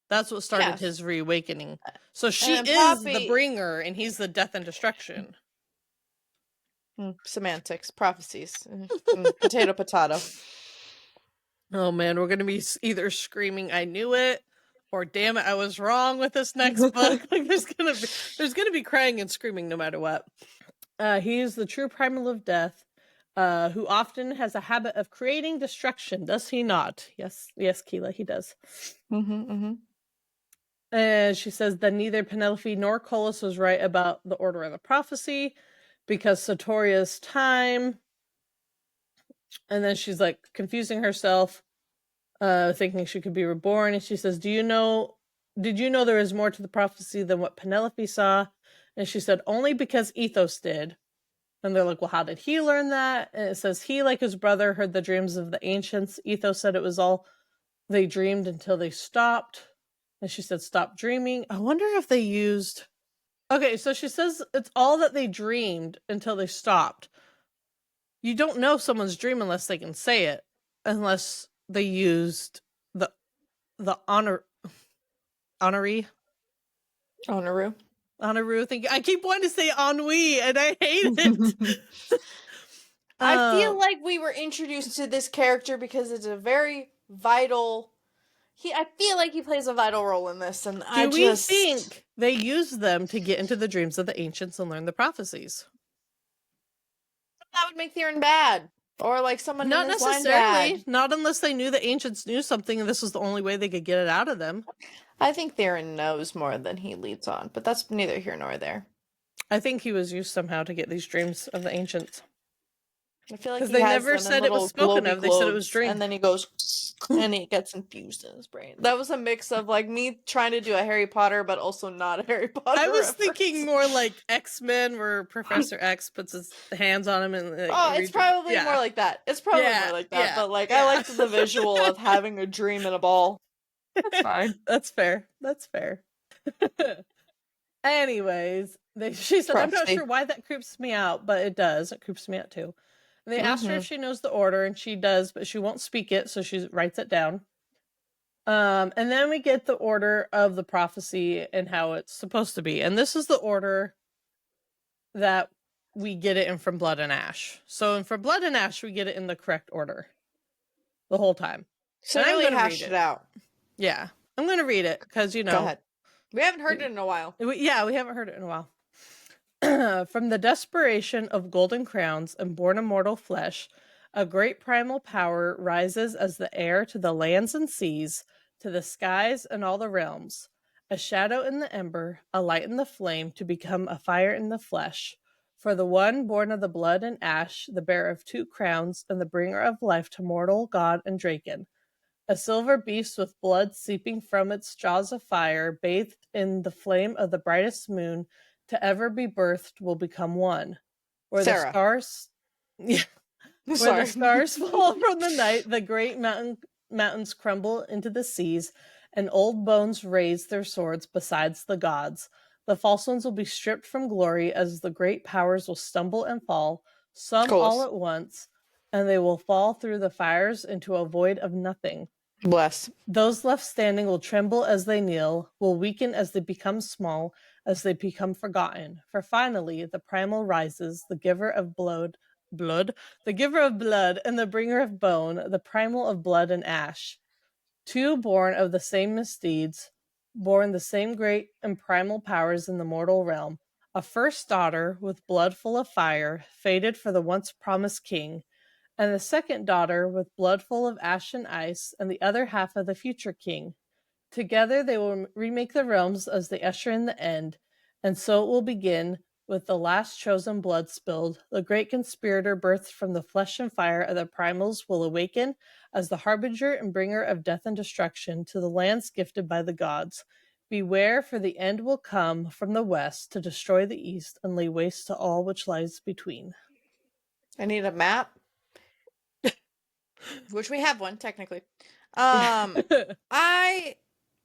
Speaker 1: That's what started his reawakening. So she is
Speaker 2: Poppy...
Speaker 1: the bringer, and he's the death and destruction.
Speaker 2: Semantics, prophecies, potato, potato.
Speaker 1: Oh man, we're gonna be either screaming "I knew it" or "Damn it, I was wrong" with this next book. Like there's gonna be crying and screaming no matter what. He is the true primal of death, who often has a habit of creating destruction. Does he not? Yes, Keela, he does. And she says that neither Penelope nor Colas was right about the order of the prophecy because Sartoria's time. And then she's like confusing herself, thinking she could be reborn. And she says, did you know there is more to the prophecy than what Penelope saw? And she said, only because Ethos did. And they're like, well, how did he learn that? And it says, he, like his brother, heard the dreams of the ancients. Ethos said it was all they dreamed until they stopped. And she said, stop dreaming. I wonder if they used... Okay, so she says it's all that they dreamed until they stopped. You don't know someone's dream unless they can say it. Unless they used the honoree. Honoru thing. I keep wanting to say ennui, and I hate it.
Speaker 2: I feel like we were introduced to this character because it's a very vital... I feel like he plays a vital role in this, and
Speaker 1: Do we think they used them to get into the dreams of the ancients and learn the prophecies?
Speaker 2: That would make Theron bad. Or like someone
Speaker 1: Not
Speaker 2: in his line
Speaker 1: necessarily.
Speaker 2: bad.
Speaker 1: Not unless they knew the ancients knew something and this was the only way they could get it out of them.
Speaker 2: I think Theron knows more than he leads on, but that's neither here nor there.
Speaker 1: I think he was used somehow to get these dreams of the ancients.
Speaker 2: I feel like
Speaker 1: because they never said it was spoken of. They said it was dreamed.
Speaker 2: And then he goes, and he gets infused in his brain. That was a mix of like me trying to do a Harry Potter, but also not a Harry Potter.
Speaker 1: I was thinking more like X-Men, where Professor X puts his hands on him and.
Speaker 2: It's probably more like that. It's probably more like that. But like, I liked the visual of having a dream in a ball. That's fine.
Speaker 1: That's fair. That's fair. Anyways, she said, I'm not sure why that creeps me out, but it does. It creeps me out too. And they asked her if she knows the order, and she does, but she won't speak it, so she writes it down. And then we get the order of the prophecy and how it's supposed to be. And this is the order that we get it in From Blood and Ash. So in From Blood and Ash, we get it in the correct order the whole time.
Speaker 2: So really hashed it out.
Speaker 1: Yeah. I'm going to read it because, you know.
Speaker 2: Go ahead. We haven't heard it in a while.
Speaker 1: We haven't heard it in a while. From the desperation of golden crowns and born immortal flesh, a great primal power rises as the heir to the lands and seas, to the skies and all the realms. A shadow in the ember, a light in the flame, to become a fire in the flesh. For the one born of the blood and ash, the bearer of 2 crowns, and the bringer of life to mortal, god, and draken. A silver beast with blood seeping from its jaws of fire, bathed in the flame of the brightest moon, to ever be birthed, will become one. Where
Speaker 2: Sarah.
Speaker 1: the stars... Yeah. Where the stars fall from the night, the great mountains crumble into the seas, and old bones raise their swords besides the gods. The false ones will be stripped from glory as the great powers will stumble and fall, some all at once, and they will fall through the fires into a void of nothing.
Speaker 2: Bless.
Speaker 1: Those left standing will tremble as they kneel, will weaken as they become small, as they become forgotten. For finally, the primal rises, the giver of blood, the giver of blood and the bringer of bone, the primal of blood and ash. 2 born of the same misdeeds, born the same great and primal powers in the mortal realm. A first daughter with blood full of fire, fated for the once promised king, and the second daughter with blood full of ash and ice, and the other half of the future king. Together they will remake the realms as they usher in the end, And so it will begin with the last chosen blood spilled. The great conspirator birthed from the flesh and fire of the primals will awaken as the harbinger and bringer of death and destruction to the lands gifted by the gods. Beware, for the end will come from the west to destroy the east and lay waste to all which lies between.
Speaker 2: I need a map, which we have one technically.
Speaker 1: Yeah.
Speaker 2: I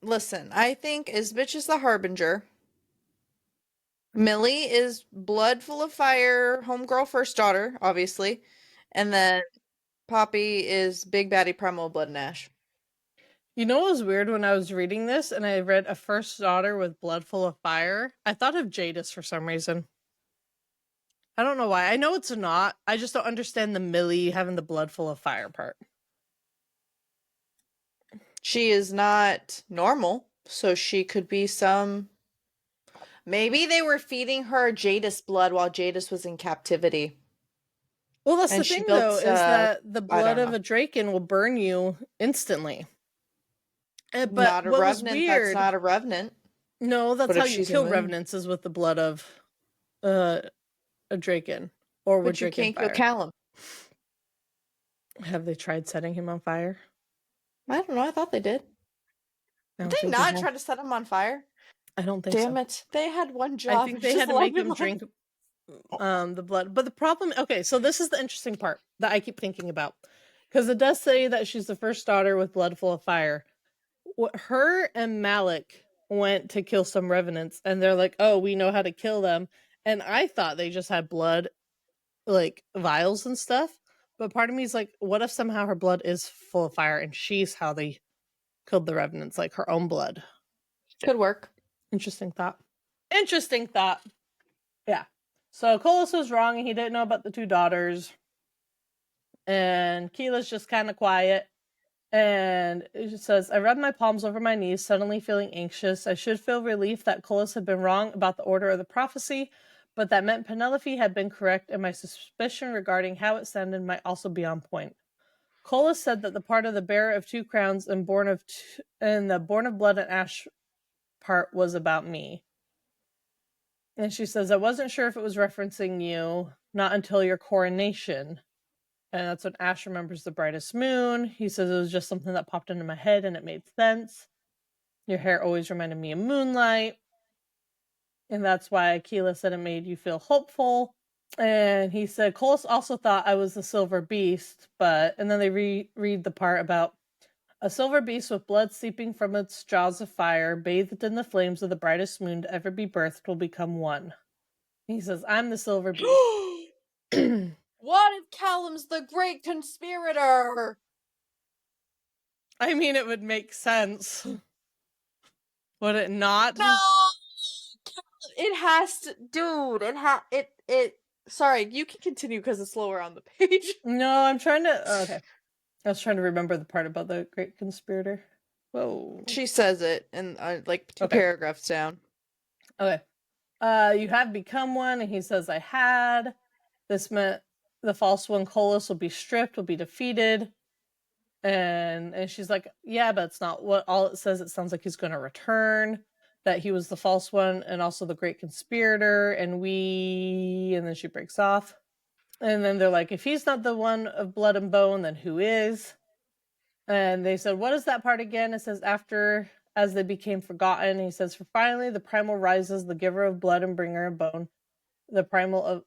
Speaker 2: listen. I think is bitch is the harbinger. Millie is blood full of fire, homegirl first daughter, obviously, and then Poppy is big baddie primal blood and ash.
Speaker 1: You know what was weird when I was reading this and I read a first daughter with blood full of fire? I thought of Jadis for some reason. I don't know why. I know it's not. I just don't understand the Millie having the blood full of fire part.
Speaker 2: She is not normal, so she could be some. Maybe they were feeding her Jadis blood while Jadis was in captivity.
Speaker 1: Well, that's
Speaker 2: And
Speaker 1: the
Speaker 2: she
Speaker 1: thing,
Speaker 2: built,
Speaker 1: though, is that the
Speaker 2: I
Speaker 1: blood
Speaker 2: don't
Speaker 1: of
Speaker 2: know.
Speaker 1: a Draken will burn you instantly. But
Speaker 2: Not a
Speaker 1: what was
Speaker 2: revenant. That's
Speaker 1: weird...
Speaker 2: not a revenant.
Speaker 1: No, that's
Speaker 2: But
Speaker 1: how
Speaker 2: if
Speaker 1: you
Speaker 2: she's
Speaker 1: kill
Speaker 2: immune.
Speaker 1: revenants, is with the blood of a Draken. Or with
Speaker 2: But you
Speaker 1: Draken
Speaker 2: can't kill
Speaker 1: fire.
Speaker 2: Callum.
Speaker 1: Have they tried setting him on fire?
Speaker 2: I don't know. I thought they did.
Speaker 1: I
Speaker 2: Did
Speaker 1: don't
Speaker 2: they
Speaker 1: think they
Speaker 2: not
Speaker 1: have.
Speaker 2: try to set him on fire?
Speaker 1: I don't think
Speaker 2: Damn
Speaker 1: so.
Speaker 2: it. They had one
Speaker 1: I
Speaker 2: job.
Speaker 1: think they
Speaker 2: Just
Speaker 1: had to
Speaker 2: let
Speaker 1: make
Speaker 2: him
Speaker 1: him drink the blood. But the problem... Okay, so this is the interesting part that I keep thinking about. Because it does say that she's the first daughter with blood full of fire. Her and Malik went to kill some revenants, and they're like, "Oh, we know how to kill them." And I thought they just had blood, like vials and stuff. But part of me is like, what if somehow her blood is full of fire, and she's how they killed the revenants, like her own blood?
Speaker 2: Could work.
Speaker 1: Interesting thought. Interesting thought. Yeah. So Colas was wrong, and he didn't know about the two daughters. And Keela's just kind of quiet. And it says, I rubbed my palms over my knees, suddenly feeling anxious. I should feel relief that Colas had been wrong about the order of the prophecy, but that meant Penelope had been correct, and my suspicion regarding how it sounded might also be on point. Colas said that the part of the bearer of two crowns and the born of blood and ash part was about me. And she says, I wasn't sure if it was referencing you, not until your coronation. And that's when Ash remembers the brightest moon. He says it was just something that popped into my head and it made sense. Your hair always reminded me of moonlight. And that's why Keela said it made you feel hopeful. And he said, Coles also thought I was the silver beast, and then they read the part about a silver beast with blood seeping from its jaws of fire, bathed in the flames of the brightest moon to ever be birthed, will become one. He says, I'm the silver beast.
Speaker 2: What if Callum's the great conspirator?
Speaker 1: I mean, it would make sense. Would it not?
Speaker 2: No! It has to, dude, sorry, you can continue because it's lower on the page.
Speaker 1: No, I'm trying to, okay. I was trying to remember the part about the great conspirator. Whoa.
Speaker 2: She says it, and like two
Speaker 1: Okay.
Speaker 2: paragraphs down.
Speaker 1: Okay. You have become one, and he says, I had. This meant the false one, Colas, will be stripped, will be defeated. And she's like, yeah, but it's not what all it says. It sounds like he's going to return, that he was the false one and also the great conspirator, and then she breaks off. And then they're like, if he's not the one of blood and bone, then who is? And they said, what is that part again? It says, after, as they became forgotten. He says, for finally, the primal rises, the giver of blood and bringer of bone, the primal of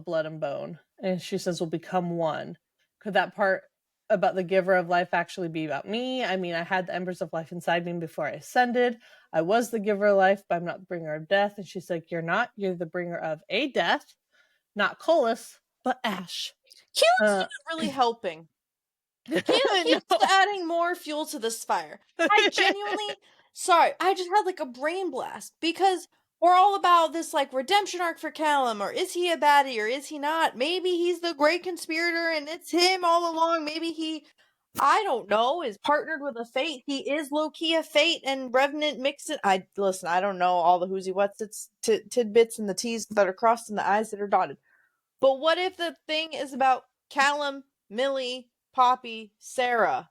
Speaker 1: blood and bone. And she says, will become one. Could that part about the giver of life actually be about me? I mean, I had the embers of life inside me before I ascended. I was the giver of life, but I'm not the bringer of death. And she's like, you're not. You're the bringer of a death, not Colas, but Ash.
Speaker 2: Keelan's not really helping. Keelan's adding more fuel to this fire. I genuinely, sorry, I just had like a brain blast because we're all about this like redemption arc for Callum, or is he a baddie, or is he not? Maybe he's the great conspirator and it's him all along. Maybe he, I don't know, is partnered with a fate. He is low-key a fate and Revenant mix it. I don't know all the who's he what's it's tidbits and the T's that are crossed and the I's that are dotted. But what if the thing is about Callum, Millie, Poppy, Sarah?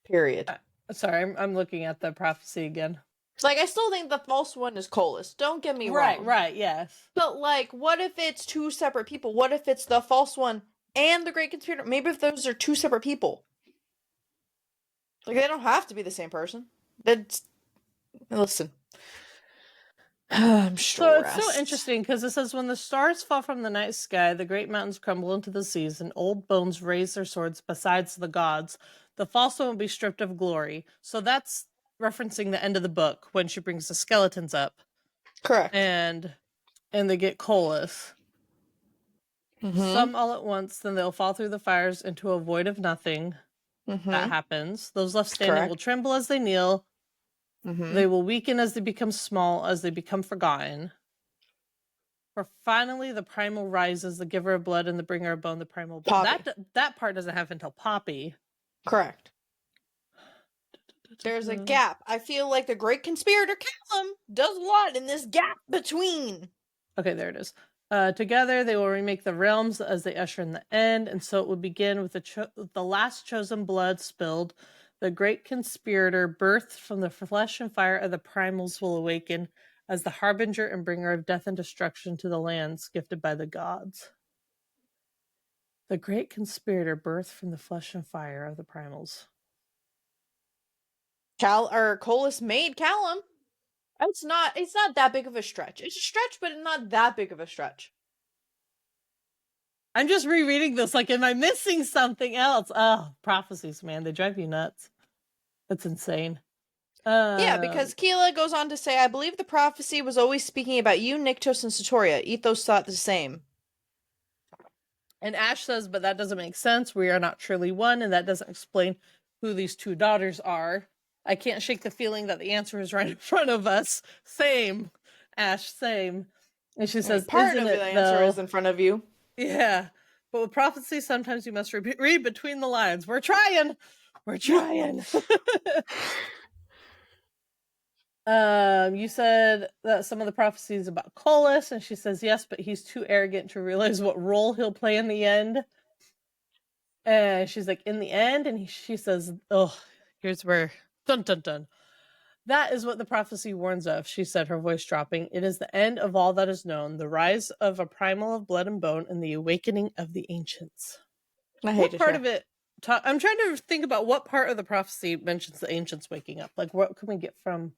Speaker 2: Period.
Speaker 1: Sorry, I'm looking at the prophecy again.
Speaker 2: Like, I still think the false one is Colas. Don't get me wrong.
Speaker 1: Right, yes.
Speaker 2: But, like, what if it's two separate people? What if it's the false one and the Great Conspirator? Maybe if those are two separate people. Like, they don't have to be the same person. That's... Listen. I'm
Speaker 1: So it's so
Speaker 2: stressed.
Speaker 1: interesting because it says, when the stars fall from the night sky, the great mountains crumble into the seas, and old bones raise their swords besides the gods. The false one will be stripped of glory. So that's referencing the end of the book when she brings the skeletons up.
Speaker 2: Correct.
Speaker 1: And they get Colas. Some all at once, then they'll fall through the fires into a void of nothing. That happens. Those left standing will tremble as they kneel. They will weaken as they become small, as they become forgotten. For finally, the primal rises, the giver of blood and the bringer of bone, the primal.
Speaker 2: Poppy.
Speaker 1: That part doesn't happen until Poppy.
Speaker 2: Correct. There's a gap. I feel like the Great Conspirator Callum does a lot in this gap between.
Speaker 1: Okay, there it is. Together, they will remake the realms as they usher in the end, and so it will begin with the last chosen blood spilled. The Great Conspirator, birthed from the flesh and fire of the primals, will awaken as the harbinger and bringer of death and destruction to the lands gifted by the gods. The Great Conspirator, birthed from the flesh and fire of the primals.
Speaker 2: Colas made Callum. It's not that big of a stretch. It's a stretch, but not that big of a stretch.
Speaker 1: I'm just rereading this, like, am I missing something else? Oh, prophecies, man, they drive you nuts. That's insane.
Speaker 2: Yeah, because Keela goes on to say, I believe the prophecy was always speaking about you, Nyctos, and Satoria. Ethos thought the same.
Speaker 1: And Ash says, but that doesn't make sense. We are not truly one, and that doesn't explain who these two daughters are. I can't shake the feeling that the answer is right in front of us. Same, Ash, same. And she says,
Speaker 2: part of the answer is in front of you.
Speaker 1: Yeah, but with prophecy, sometimes you must read between the lines. We're trying. You said that some of the prophecies about Colas, and she says yes, but he's too arrogant to realize what role he'll play in the end. And she's like, in the end, and she says, oh, here's where, dun dun dun. That is what the prophecy warns of, she said, her voice dropping. It is the end of all that is known, the rise of a primal of blood and bone, and the awakening of the ancients. What part of it? I'm trying to think about what part of the prophecy mentions the ancients waking up. Like, what can we get from?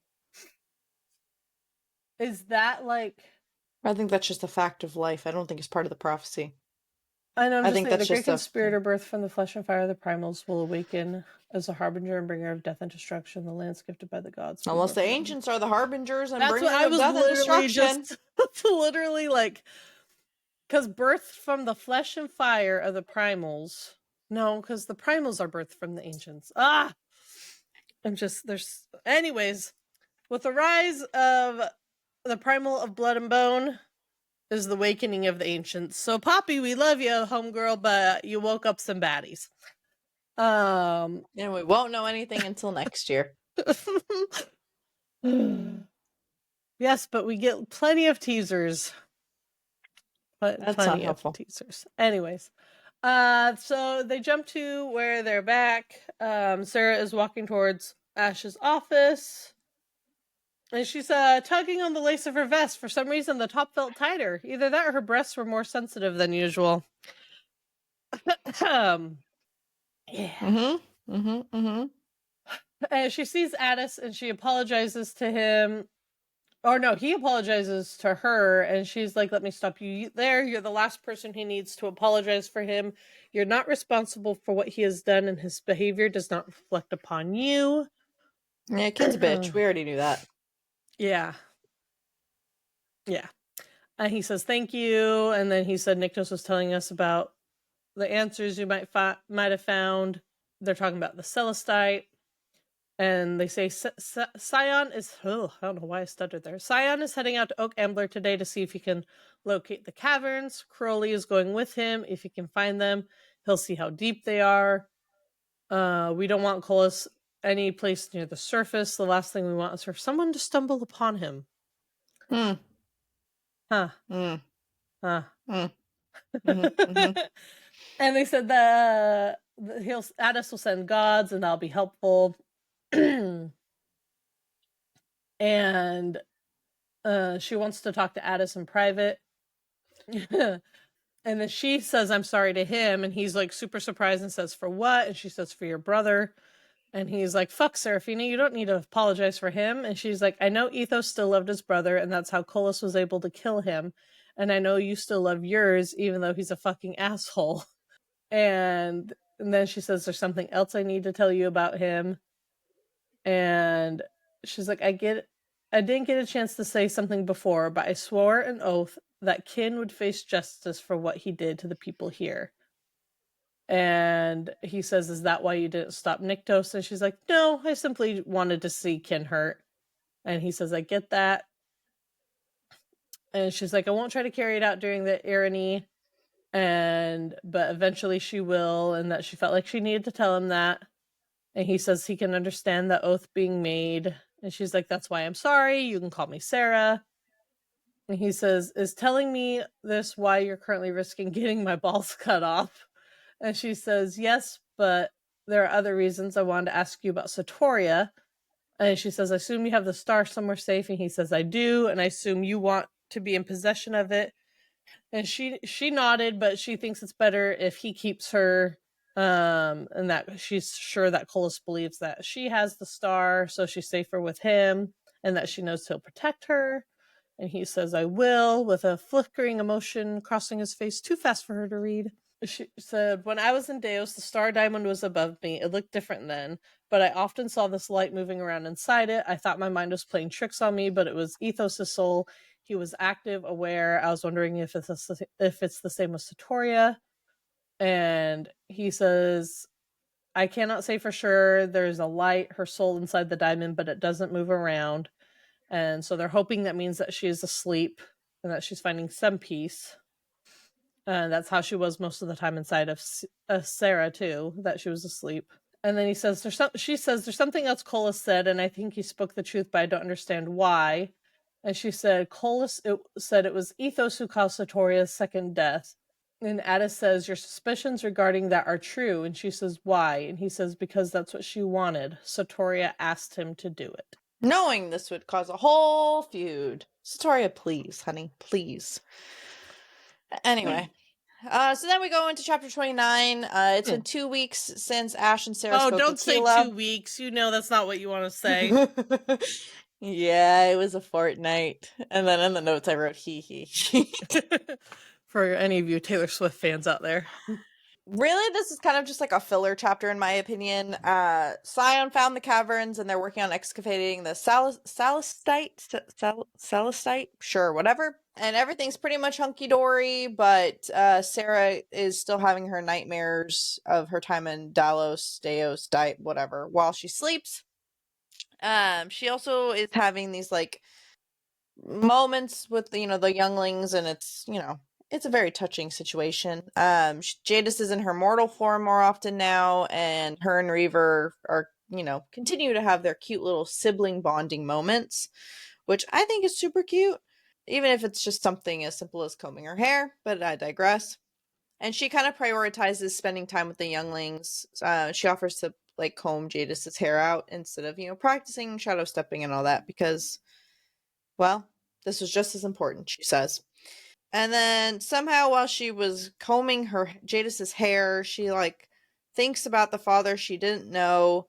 Speaker 1: Is that like?
Speaker 2: I think that's just a fact of life. I don't think it's part of the prophecy.
Speaker 1: I think that's the Great Conspirator, birth from the flesh and fire of the primals, will awaken as a harbinger and bringer of death and destruction. The lands gifted by the gods.
Speaker 2: Unless the ancients are the harbingers and bringers of death and destruction.
Speaker 1: That's literally like, because birthed from the flesh and fire of the primals. No, because the primals are birthed from the ancients. Anyways, with the rise of the primal of blood and bone is the awakening of the ancients. So, Poppy, we love you, homegirl, but you woke up some baddies.
Speaker 2: And we won't know anything until next year.
Speaker 1: Yes, but we get plenty of teasers.
Speaker 2: That's not helpful.
Speaker 1: Teasers. Anyways, so they jump to where they're back. Sarah is walking towards Ash's office, and she's tugging on the lace of her vest. For some reason, the top felt tighter. Either that or her breasts were more sensitive than usual. Yeah. And she sees Addis, and she apologizes to him. Or no, he apologizes to her, and she's like, let me stop you there. You're the last person he needs to apologize for him. You're not responsible for what he has done, and his behavior does not reflect upon you.
Speaker 2: Yeah, kid's a bitch. We already knew that.
Speaker 1: Yeah. And he says, thank you. And then he said, Nyctos was telling us about the answers you might have found. They're talking about the Celestite. And they say Scion is, I don't know why I stuttered there. Scion is heading out to Oak Ambler today to see if he can locate the caverns. Crowley is going with him. If he can find them, he'll see how deep they are. We don't want Colas any place near the surface. The last thing we want is for someone to stumble upon him. And they said that Addis will send gods and that'll be helpful. and she wants to talk to Addis in private. And then she says, I'm sorry to him. And he's like super surprised and says, for what? And she says, for your brother. And he's like, fuck, Serafina, you don't need to apologize for him. And she's like, I know Ethos still loved his brother, and that's how Colas was able to kill him. And I know you still love yours, even though he's a fucking asshole. And then she says, there's something else I need to tell you about him. And she's like, I didn't get a chance to say something before, but I swore an oath that Kin would face justice for what he did to the people here. And he says, is that why you didn't stop Nyktos? And she's like, no, I simply wanted to see Kin hurt. And he says, I get that. And she's like, I won't try to carry it out during the irony, but eventually she will, and that she felt like she needed to tell him that. And he says he can understand the oath being made. And she's like, that's why I'm sorry. You can call me Sarah. And he says, is telling me this why you're currently risking getting my balls cut off? And she says, yes, but there are other reasons I wanted to ask you about Satoria. And she says, I assume you have the star somewhere safe. And he says, I do. And I assume you want to be in possession of it. And she nodded, but she thinks it's better if he keeps her. And that she's sure that Colas believes that she has the star, so she's safer with him, and that she knows he'll protect her. And he says, I will, with a flickering emotion crossing his face too fast for her to read. She said, when I was in Deos, the star diamond was above me. It looked different then, but I often saw this light moving around inside it. I thought my mind was playing tricks on me, but it was Ethos' soul. He was active, aware. I was wondering if it's the same with Satoria. And he says, I cannot say for sure. There's a light, her soul inside the diamond, but it doesn't move around. And so they're hoping that means that she is asleep and that she's finding some peace. And that's how she was most of the time inside of Sarah, too, that she was asleep. And then he says, she says, there's something else Colas said, and I think he spoke the truth, but I don't understand why. And she said, Colas said it was Ethos who caused Satoria's second death. And Addis says, your suspicions regarding that are true. And she says, why? And he says, because that's what she wanted. Satoria asked him to do it.
Speaker 2: Knowing this would cause a whole feud. Satoria, please, honey, please. Anyway. So then we go into chapter 29. It's been 2 weeks since Ash and Sarah spoke with
Speaker 1: don't say
Speaker 2: Tila.
Speaker 1: 2 weeks. You know that's not what you want to say.
Speaker 2: Yeah, it was a fortnight. And then in the notes I wrote hee hee.
Speaker 1: For any of you Taylor Swift fans out there.
Speaker 2: Really, this is kind of just like a filler chapter in my opinion. Scion found the caverns and they're working on excavating the Salistite? Sure, whatever. And everything's pretty much hunky-dory, but Sarah is still having her nightmares of her time in Deos, whatever, while she sleeps. She also is having these like moments with the younglings, and it's a very touching situation. Jadis is in her mortal form more often now, and her and Reaver are continue to have their cute little sibling bonding moments, which I think is super cute, even if it's just something as simple as combing her hair, but I digress. And she kind of prioritizes spending time with the younglings. She offers to like comb Jadis's hair out instead of practicing shadow stepping and all that, because well, this was just as important, she says. And then somehow while she was combing Jadis's hair, she like thinks about the father she didn't know,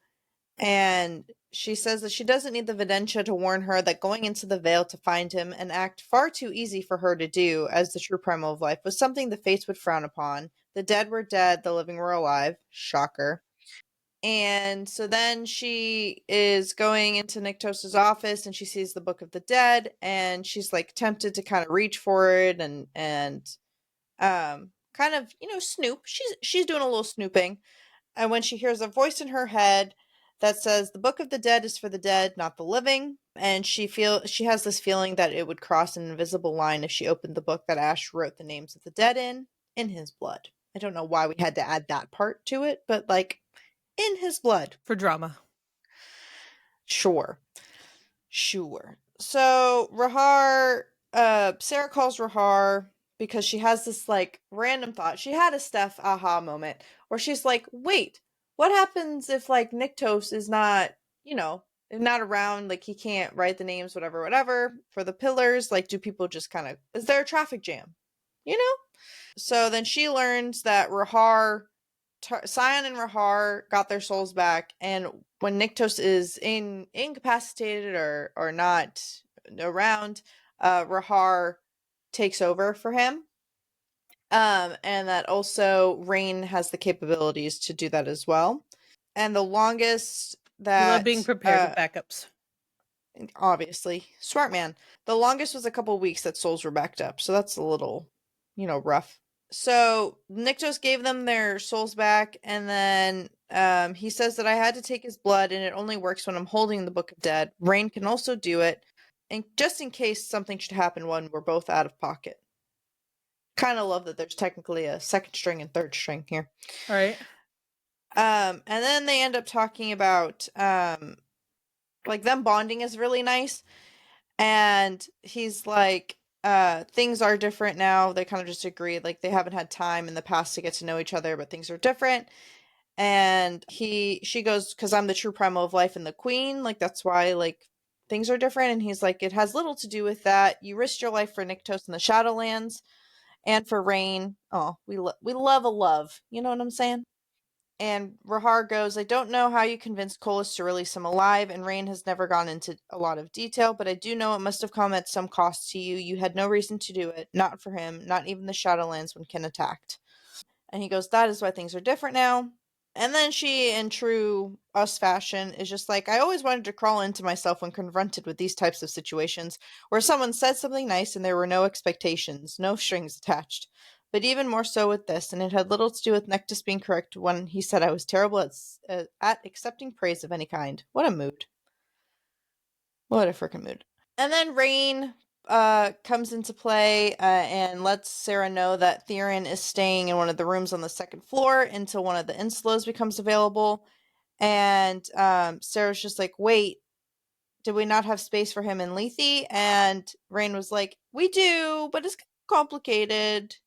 Speaker 2: and she says that she doesn't need the Videntia to warn her that going into the Veil to find him, an act far too easy for her to do as the true primal of life, was something the fates would frown upon. The dead were dead, the living were alive. Shocker. And so then she is going into Nyktos' office and she sees the Book of the Dead, and she's like tempted to kind of reach for it and kind of snoop. She's doing a little snooping, and when she hears a voice in her head that says the Book of the Dead is for the dead, not the living, and she has this feeling that it would cross an invisible line if she opened the book that Ash wrote the names of the dead in his blood. I don't know why we had to add that part to it, but like, in his blood.
Speaker 1: For drama.
Speaker 2: Sure. So Rahar, Sarah calls Rahar because she has this like random thought. She had a Steph aha moment where she's like, wait, what happens if like Nyktos is not, not around, like he can't write the names, whatever. For the pillars, like do people just kind of, is there a traffic jam? You know? So then she learns that Sion and Rahar got their souls back, and when Nyktos is incapacitated or not around, Rahar takes over for him. And that also Rain has the capabilities to do that as well. And the longest
Speaker 1: We love being
Speaker 2: that
Speaker 1: prepared with backups.
Speaker 2: obviously smart man. The longest was a couple weeks that souls were backed up, so that's a little, rough. So Nyktos gave them their souls back, and then he says that I had to take his blood, and it only works when I'm holding the Book of Dead. Rain can also do it, and just in case something should happen when we're both out of pocket. Kind of love that there's technically a second string and third string here.
Speaker 1: All right.
Speaker 2: And then they end up talking about like them bonding is really nice. And he's like, things are different now. They kind of just agreed, like they haven't had time in the past to get to know each other, but things are different. And she goes, because I'm the true primal of life and the queen, like that's why like things are different. And he's like, it has little to do with that. You risked your life for Nyktos in the Shadowlands and for Rain. Oh, we love a love. You know what I'm saying? And Rahar goes, I don't know how you convinced Kolis to release him alive, and Rain has never gone into a lot of detail, but I do know it must have come at some cost to you. You had no reason to do it. Not for him, not even the Shadowlands when Kin attacked. And he goes, that is why things are different now. And then she, in true us fashion, is just like, I always wanted to crawl into myself when confronted with these types of situations, where someone said something nice and there were no expectations, no strings attached. But even more so with this, and it had little to do with Nectus being correct when he said I was terrible at accepting praise of any kind. What a mood. What a freaking mood. And then Rain comes into play and lets Sarah know that Theron is staying in one of the rooms on the second floor until one of the installos becomes available. And Sarah's just like, wait, did we not have space for him in Lethe? And Rain was like, we do, but it's complicated.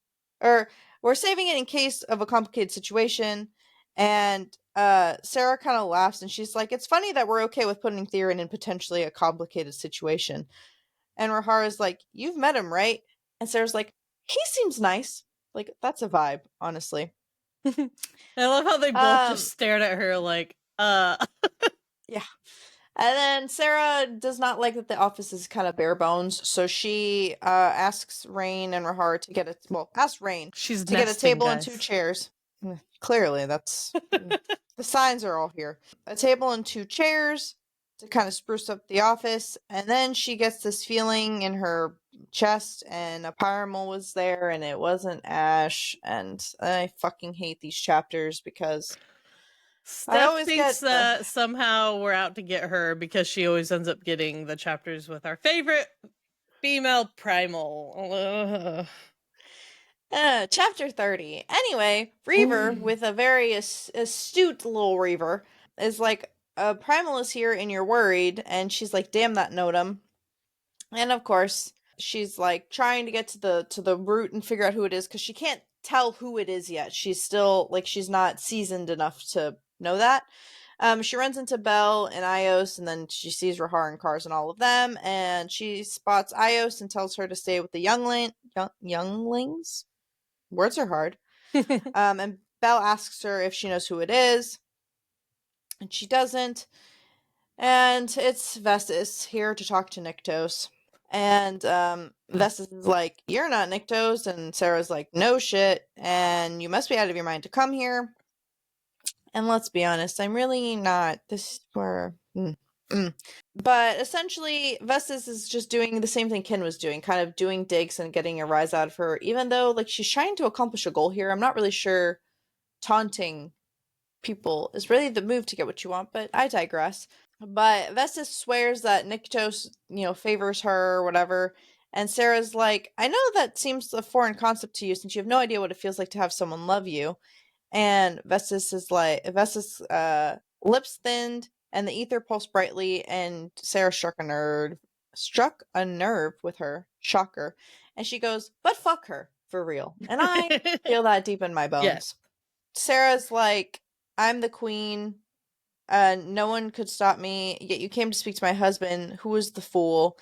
Speaker 2: Or we're saving it in case of a complicated situation. And Sarah kind of laughs and she's like, it's funny that we're okay with putting Theron in potentially a complicated situation. And Rahara's like, you've met him, right? And Sarah's like, he seems nice. Like, that's a vibe, honestly.
Speaker 1: I love how they both just stared at her like,
Speaker 2: Yeah. And then Sarah does not like that the office is kind of bare bones, so she asks Rain and Rahar to get ask Rain
Speaker 1: she's
Speaker 2: to get a
Speaker 1: nesting,
Speaker 2: table
Speaker 1: guys.
Speaker 2: and 2 chairs. Clearly, that's the signs are all here. A table and 2 chairs to kind of spruce up the office, and then she gets this feeling in her chest, and a Pyramol was there, and it wasn't Ash, and I fucking hate these chapters because I
Speaker 1: Steph
Speaker 2: always
Speaker 1: thinks
Speaker 2: get the
Speaker 1: that somehow we're out to get her because she always ends up getting the chapters with our favorite female primal.
Speaker 2: Chapter 30. Anyway, Reaver, with a very astute little Reaver, is like, Primal is here and you're worried. And she's like, damn that Notum. And of course, she's like trying to get to the root and figure out who it is because she can't tell who it is yet. She's still, like, she's not seasoned enough to know that. She runs into Belle and Ios, and then she sees Rahar and Cars and all of them, and she spots Ios and tells her to stay with the younglings? Words are hard. And Belle asks her if she knows who it is, and she doesn't. And it's Vestas here to talk to Nyktos. And Vestas is like, you're not Nyktos. And Sarah's like, no shit. And you must be out of your mind to come here. And let's be honest, I'm really not. This where. But essentially, Vestas is just doing the same thing Kin was doing, kind of doing digs and getting a rise out of her, even though like she's trying to accomplish a goal here. I'm not really sure taunting people is really the move to get what you want, but I digress. But Vestas swears that Nyktos, favors her or whatever. And Sarah's like, I know that seems a foreign concept to you since you have no idea what it feels like to have someone love you. And Vestas is like, lips thinned and the ether pulsed brightly, and Sarah struck a nerve with her. Shocker. And she goes, but fuck her, for real. And I feel that deep in my bones.
Speaker 1: Yes.
Speaker 2: Sarah's like, I'm the queen. no one could stop me, yet you came to speak to my husband. Who is the fool?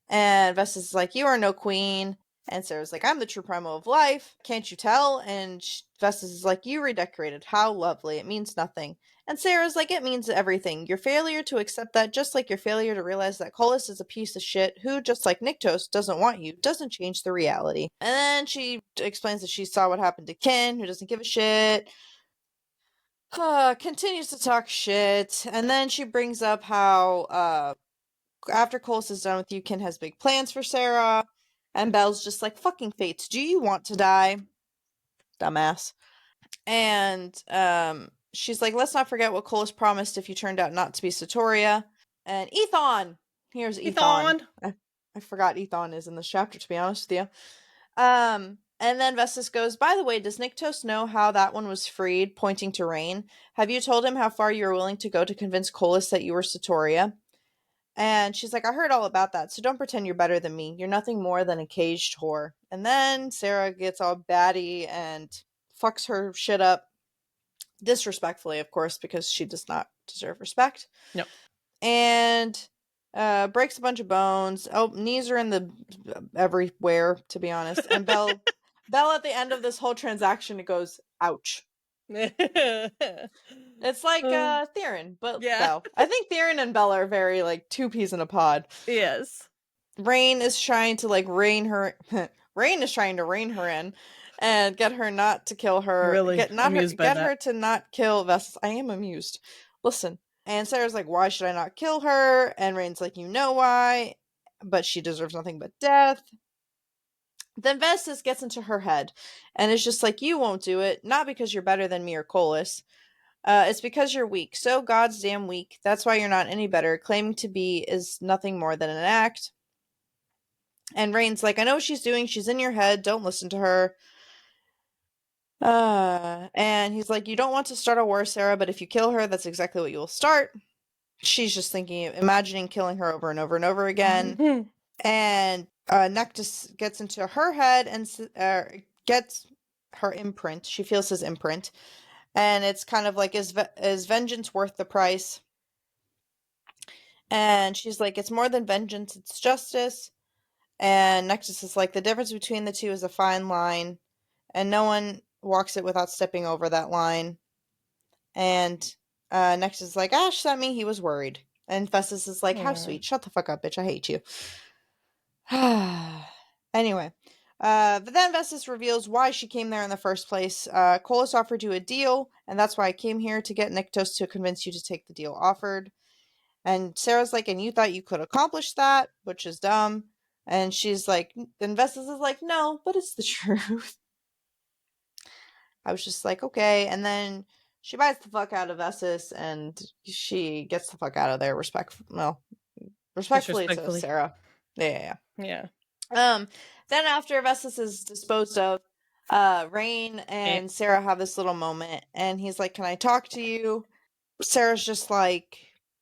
Speaker 2: And Vestas is like, you are no queen. And Sarah's like, I'm the true primal of life. Can't you tell? And Vestas is like, you redecorated. How lovely. It means nothing. And Sarah's like, it means everything. Your failure to accept that, just like your failure to realize that Colas is a piece of shit who, just like Nyktos, doesn't want you, doesn't change the reality. And then she explains that she saw what happened to Ken, who doesn't give a shit. Continues to talk shit. And then she brings up how, after Colas is done with you, Ken has big plans for Sarah. And Belle's just like, fucking fates, do you want to die? Dumbass. And she's like, let's not forget what Colas promised if you turned out not to be Satoria. And Ethon! Here's Ethon. I forgot Ethon is in this chapter, to be honest with you. And then Vestas goes, by the way, does Nyktos know how that one was freed, pointing to Rain? Have you told him how far you were willing to go to convince Colas that you were Satoria? And she's like, I heard all about that, so don't pretend you're better than me. You're nothing more than a caged whore. And then Sarah gets all batty and fucks her shit up. Disrespectfully, of course, because she does not deserve respect.
Speaker 1: No.
Speaker 2: And breaks a bunch of bones. Oh, knees are in the everywhere, to be honest. And Belle at the end of this whole transaction, it goes, ouch. It's like Theron, but
Speaker 1: yeah.
Speaker 2: Belle. I think Theron and Belle are very like two peas in a pod.
Speaker 1: Yes.
Speaker 2: Rain is trying to like rein her in and get her not to kill her.
Speaker 1: Really
Speaker 2: get her to not kill Vestas. I am amused. Listen. And Sarah's like, why should I not kill her? And Rain's like, you know why, but she deserves nothing but death. Then Vestas gets into her head and is just like, you won't do it, not because you're better than me or Colas. It's because you're weak, so goddamn weak. That's why you're not any better. Claiming to be is nothing more than an act. And Rain's like, I know what she's doing. She's in your head. Don't listen to her. And he's like, you don't want to start a war, Sarah, but if you kill her, that's exactly what you will start. She's just imagining killing her over and over and over again. And Nyktos gets into her head and gets her imprint. She feels his imprint. And it's kind of like, is vengeance worth the price? And she's like, it's more than vengeance, it's justice. And Nyktos is like, the difference between the two is a fine line. And no one walks it without stepping over that line. And Nyktos is like, Ash sent me, he was worried. And Festus is like, how sweet. Shut the fuck up, bitch. I hate you. Anyway. But then Vestas reveals why she came there in the first place. Colas offered you a deal, and that's why I came here, to get Nyktos to convince you to take the deal offered. And Sarah's like, and you thought you could accomplish that, which is dumb. And she's like, then Vestas is like, no, but it's the truth. I was just like, okay. And then she bites the fuck out of Vestas, and she gets the fuck out of there respectfully to Sarah. Yeah. Then after Vestas is disposed of, Rain and Sarah have this little moment, and he's like, can I talk to you? Sarah's just like,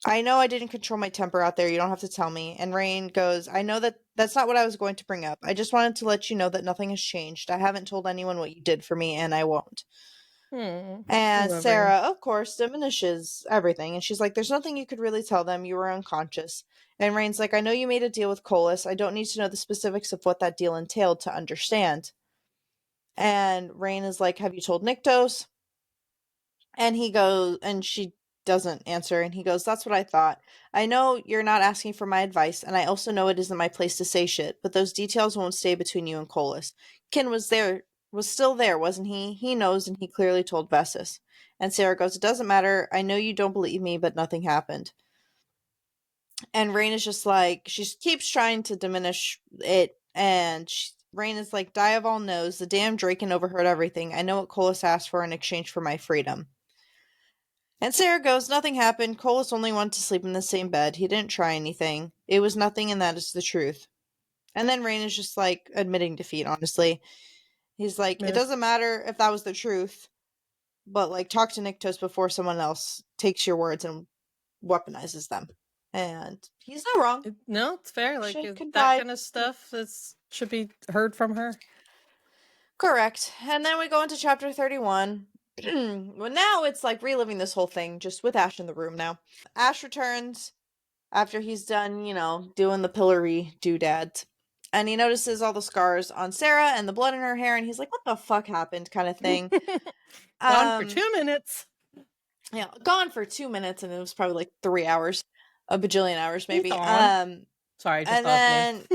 Speaker 2: I know I didn't control my temper out there. You don't have to tell me. And Rain goes, I know that's not what I was going to bring up. I just wanted to let you know that nothing has changed. I haven't told anyone what you did for me, and I won't. And Sarah, of course, diminishes everything. And she's like, there's nothing you could really tell them. You were unconscious. And Rain's like, I know you made a deal with Colas. I don't need to know the specifics of what that deal entailed to understand. And Rain is like, have you told Nyktos? And he goes, and she doesn't answer. And he goes, that's what I thought. I know you're not asking for my advice. And I also know it isn't my place to say shit. But those details won't stay between you and Colas. Ken was still there, wasn't he? He knows, and he clearly told Vestas. And Sarah goes, it doesn't matter. I know you don't believe me, but nothing happened. And Rain is just like, she keeps trying to diminish it. And Rain is like, Diaval knows. The damn Draken overheard everything. I know what Colas asked for in exchange for my freedom. And Sarah goes, nothing happened. Colas only wanted to sleep in the same bed. He didn't try anything. It was nothing, and that is the truth. And then Rain is just like admitting defeat, honestly. He's like, it doesn't matter if that was the truth, but like, talk to Nyktos before someone else takes your words and weaponizes them. And he's not wrong.
Speaker 1: No, it's fair. Like, that kind of stuff should be heard from her.
Speaker 2: Correct. And then we go into chapter 31. Well, now it's like reliving this whole thing just with Ash in the room now. Ash returns after he's done, doing the pillory doodads. And he notices all the scars on Sarah and the blood in her hair, and he's like, what the fuck happened, kind of thing.
Speaker 1: Gone for 2 minutes.
Speaker 2: Yeah, gone for 2 minutes, and it was probably like 3 hours, a bajillion hours maybe.
Speaker 1: Sorry, just
Speaker 2: And
Speaker 1: off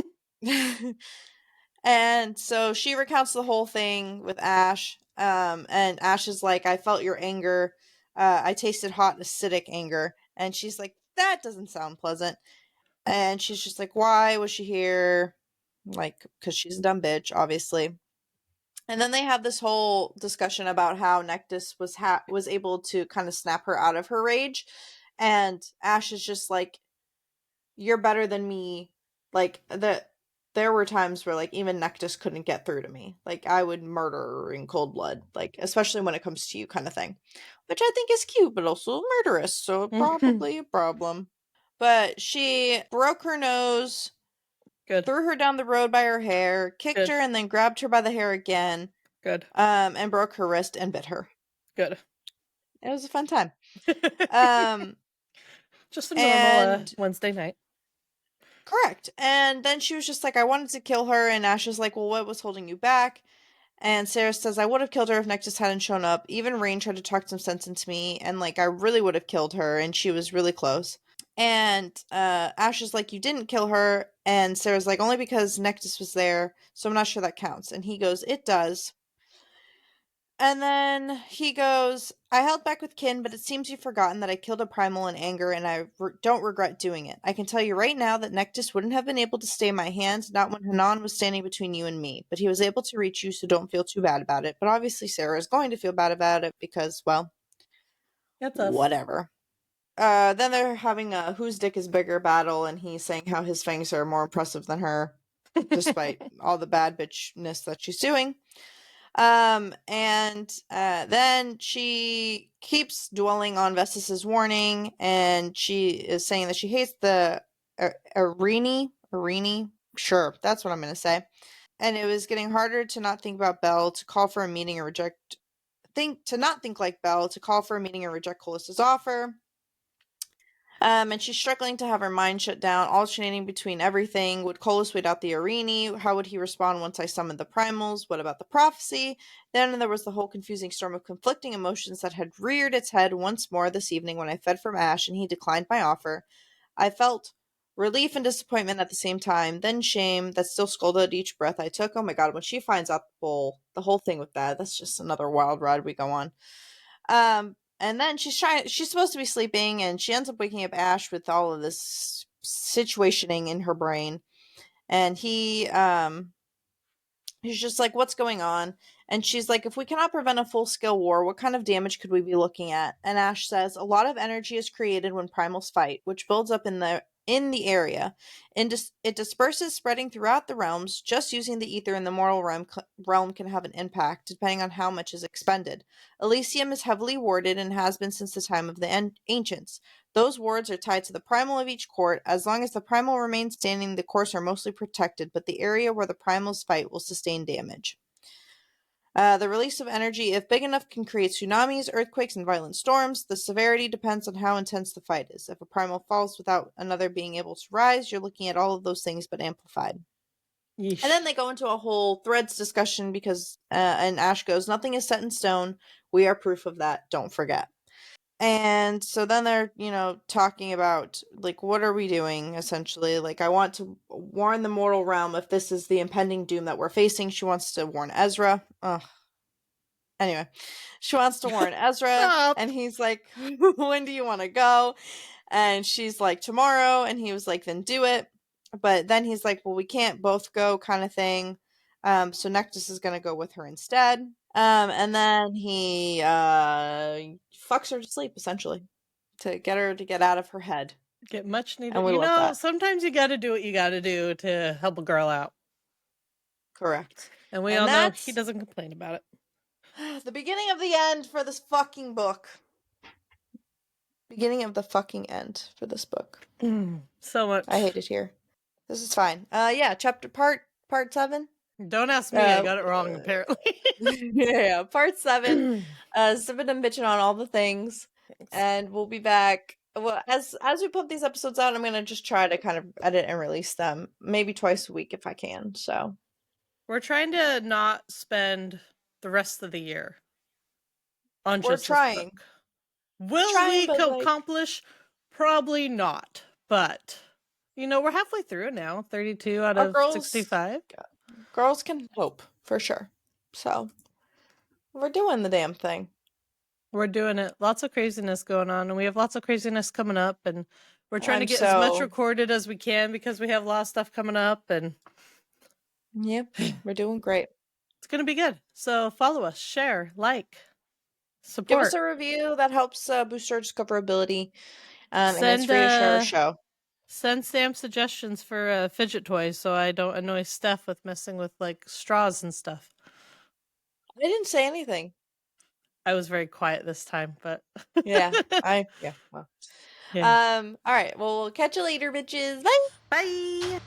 Speaker 2: then and so she recounts the whole thing with Ash. And Ash is like, I felt your anger. I tasted hot, acidic anger. And she's like, that doesn't sound pleasant. And she's just like, why was she here? Like, because she's a dumb bitch, obviously. And then they have this whole discussion about how Nectis was able to kind of snap her out of her rage. And Ash is just like, you're better than me. Like, there were times where, like, even Nectis couldn't get through to me. Like, I would murder her in cold blood. Like, especially when it comes to you, kind of thing. Which I think is cute, but also murderous. So probably a problem. But she broke her nose,
Speaker 1: Good.
Speaker 2: threw her down the road by her hair, kicked
Speaker 1: Good.
Speaker 2: her, and then grabbed her by the hair again.
Speaker 1: Good.
Speaker 2: And broke her wrist and bit her.
Speaker 1: Good.
Speaker 2: It was a fun time. Um,
Speaker 1: Just a normal Wednesday night.
Speaker 2: Correct. And then she was just like, I wanted to kill her. And Ash is like, well, what was holding you back? And Sarah says, I would have killed her if Nectis hadn't shown up. Even Rain tried to talk some sense into me. And, like, I really would have killed her. And she was really close. And Ash is like, you didn't kill her. And Sarah's like, only because Nectis was there. So I'm not sure that counts. And he goes, it does. And then he goes, I held back with Kin, but it seems you've forgotten that I killed a primal in anger, and I don't regret doing it. I can tell you right now that Nectis wouldn't have been able to stay my hand, not when Hanan was standing between you and me. But he was able to reach you, so don't feel too bad about it. But obviously Sarah is going to feel bad about it because, well,
Speaker 1: That's us.
Speaker 2: whatever. Then they're having a whose dick is bigger battle, and he's saying how his fangs are more impressive than her, despite all the bad bitchness that she's doing. Then she keeps dwelling on Vestis's warning, and she is saying that she hates the Arini. Sure, that's what I'm gonna say. And it was getting harder to not think about Belle, to call for a meeting and to not think like Belle, to call for a meeting and reject Colis's offer. And she's struggling to have her mind shut down, alternating between everything. Would Colas wait out the Arini? How would he respond once I summoned the primals? What about the prophecy? Then there was the whole confusing storm of conflicting emotions that had reared its head once more this evening when I fed from Ash and he declined my offer. I felt relief and disappointment at the same time, then shame that still scolded each breath I took. Oh my god, when she finds out the whole thing with that's just another wild ride we go on. And then she's supposed to be sleeping, and she ends up waking up Ash with all of this situationing in her brain. And he's just like, what's going on? And she's like, if we cannot prevent a full-scale war, what kind of damage could we be looking at? And Ash says, a lot of energy is created when primals fight, which builds up in the area. It disperses, spreading throughout the realms. Just using the ether in the mortal realm can have an impact, depending on how much is expended. Elysium is heavily warded and has been since the time of the ancients. Those wards are tied to the primal of each court. As long as the primal remains standing, the courts are mostly protected, but the area where the primals fight will sustain damage. The release of energy, if big enough, can create tsunamis, earthquakes, and violent storms. The severity depends on how intense the fight is. If a primal falls without another being able to rise, you're looking at all of those things but amplified.
Speaker 1: Yeesh.
Speaker 2: And then they go into a whole threads discussion because, and Ash goes, nothing is set in stone. We are proof of that. Don't forget. And so then they're, talking about, like, what are we doing, essentially? Like, I want to warn the mortal realm if this is the impending doom that we're facing. She wants to warn Ezra. Ugh. Anyway, she wants to warn Ezra, and he's like, when do you want to go? And she's like, tomorrow. And he was like, then do it. But then he's like, well, we can't both go, kind of thing. So Nectis is going to go with her instead. And then he fucks her to sleep, essentially, to get her to get out of her head.
Speaker 1: Get much needed.
Speaker 2: And we love that.
Speaker 1: Sometimes you got to do what you got to do to help a girl out.
Speaker 2: Correct.
Speaker 1: And we all know he doesn't complain about it.
Speaker 2: The beginning of the end for this fucking book. Beginning of the fucking end for this book.
Speaker 1: So much.
Speaker 2: I hate it here. This is fine. Yeah, part 7.
Speaker 1: Don't ask me. I got it wrong, apparently.
Speaker 2: Yeah, part 7. Sippin' and bitching on all the things,
Speaker 1: Thanks.
Speaker 2: and we'll be back. Well, as we pump these episodes out, I'm gonna just try to kind of edit and release them maybe twice a week if I can. So
Speaker 1: We're trying to not spend the rest of the year on
Speaker 2: we're
Speaker 1: just this
Speaker 2: trying,
Speaker 1: book. Will we
Speaker 2: but like
Speaker 1: accomplish? Probably not. But, we're halfway through now. 32 out
Speaker 2: our
Speaker 1: of
Speaker 2: girls,
Speaker 1: 65.
Speaker 2: girls can hope for sure. So we're doing the damn thing.
Speaker 1: We're doing it. Lots of craziness going on, and we have lots of craziness coming up, and we're trying to
Speaker 2: I'm
Speaker 1: get as much
Speaker 2: so
Speaker 1: recorded as we can because we have a lot of stuff coming up, and
Speaker 2: yep, we're doing great.
Speaker 1: it's going to be good. So follow us, share, like,
Speaker 2: Give us
Speaker 1: support.
Speaker 2: a review that helps boost our discoverability, and it's
Speaker 1: Send
Speaker 2: free to share our show.
Speaker 1: send Sam suggestions for fidget toys so I don't annoy Steph with messing with like straws and stuff.
Speaker 2: I didn't say anything.
Speaker 1: I was very quiet this time, but
Speaker 2: Yeah, well.
Speaker 1: yeah.
Speaker 2: All right. Well, we'll catch you later, bitches. Bye.
Speaker 1: Bye.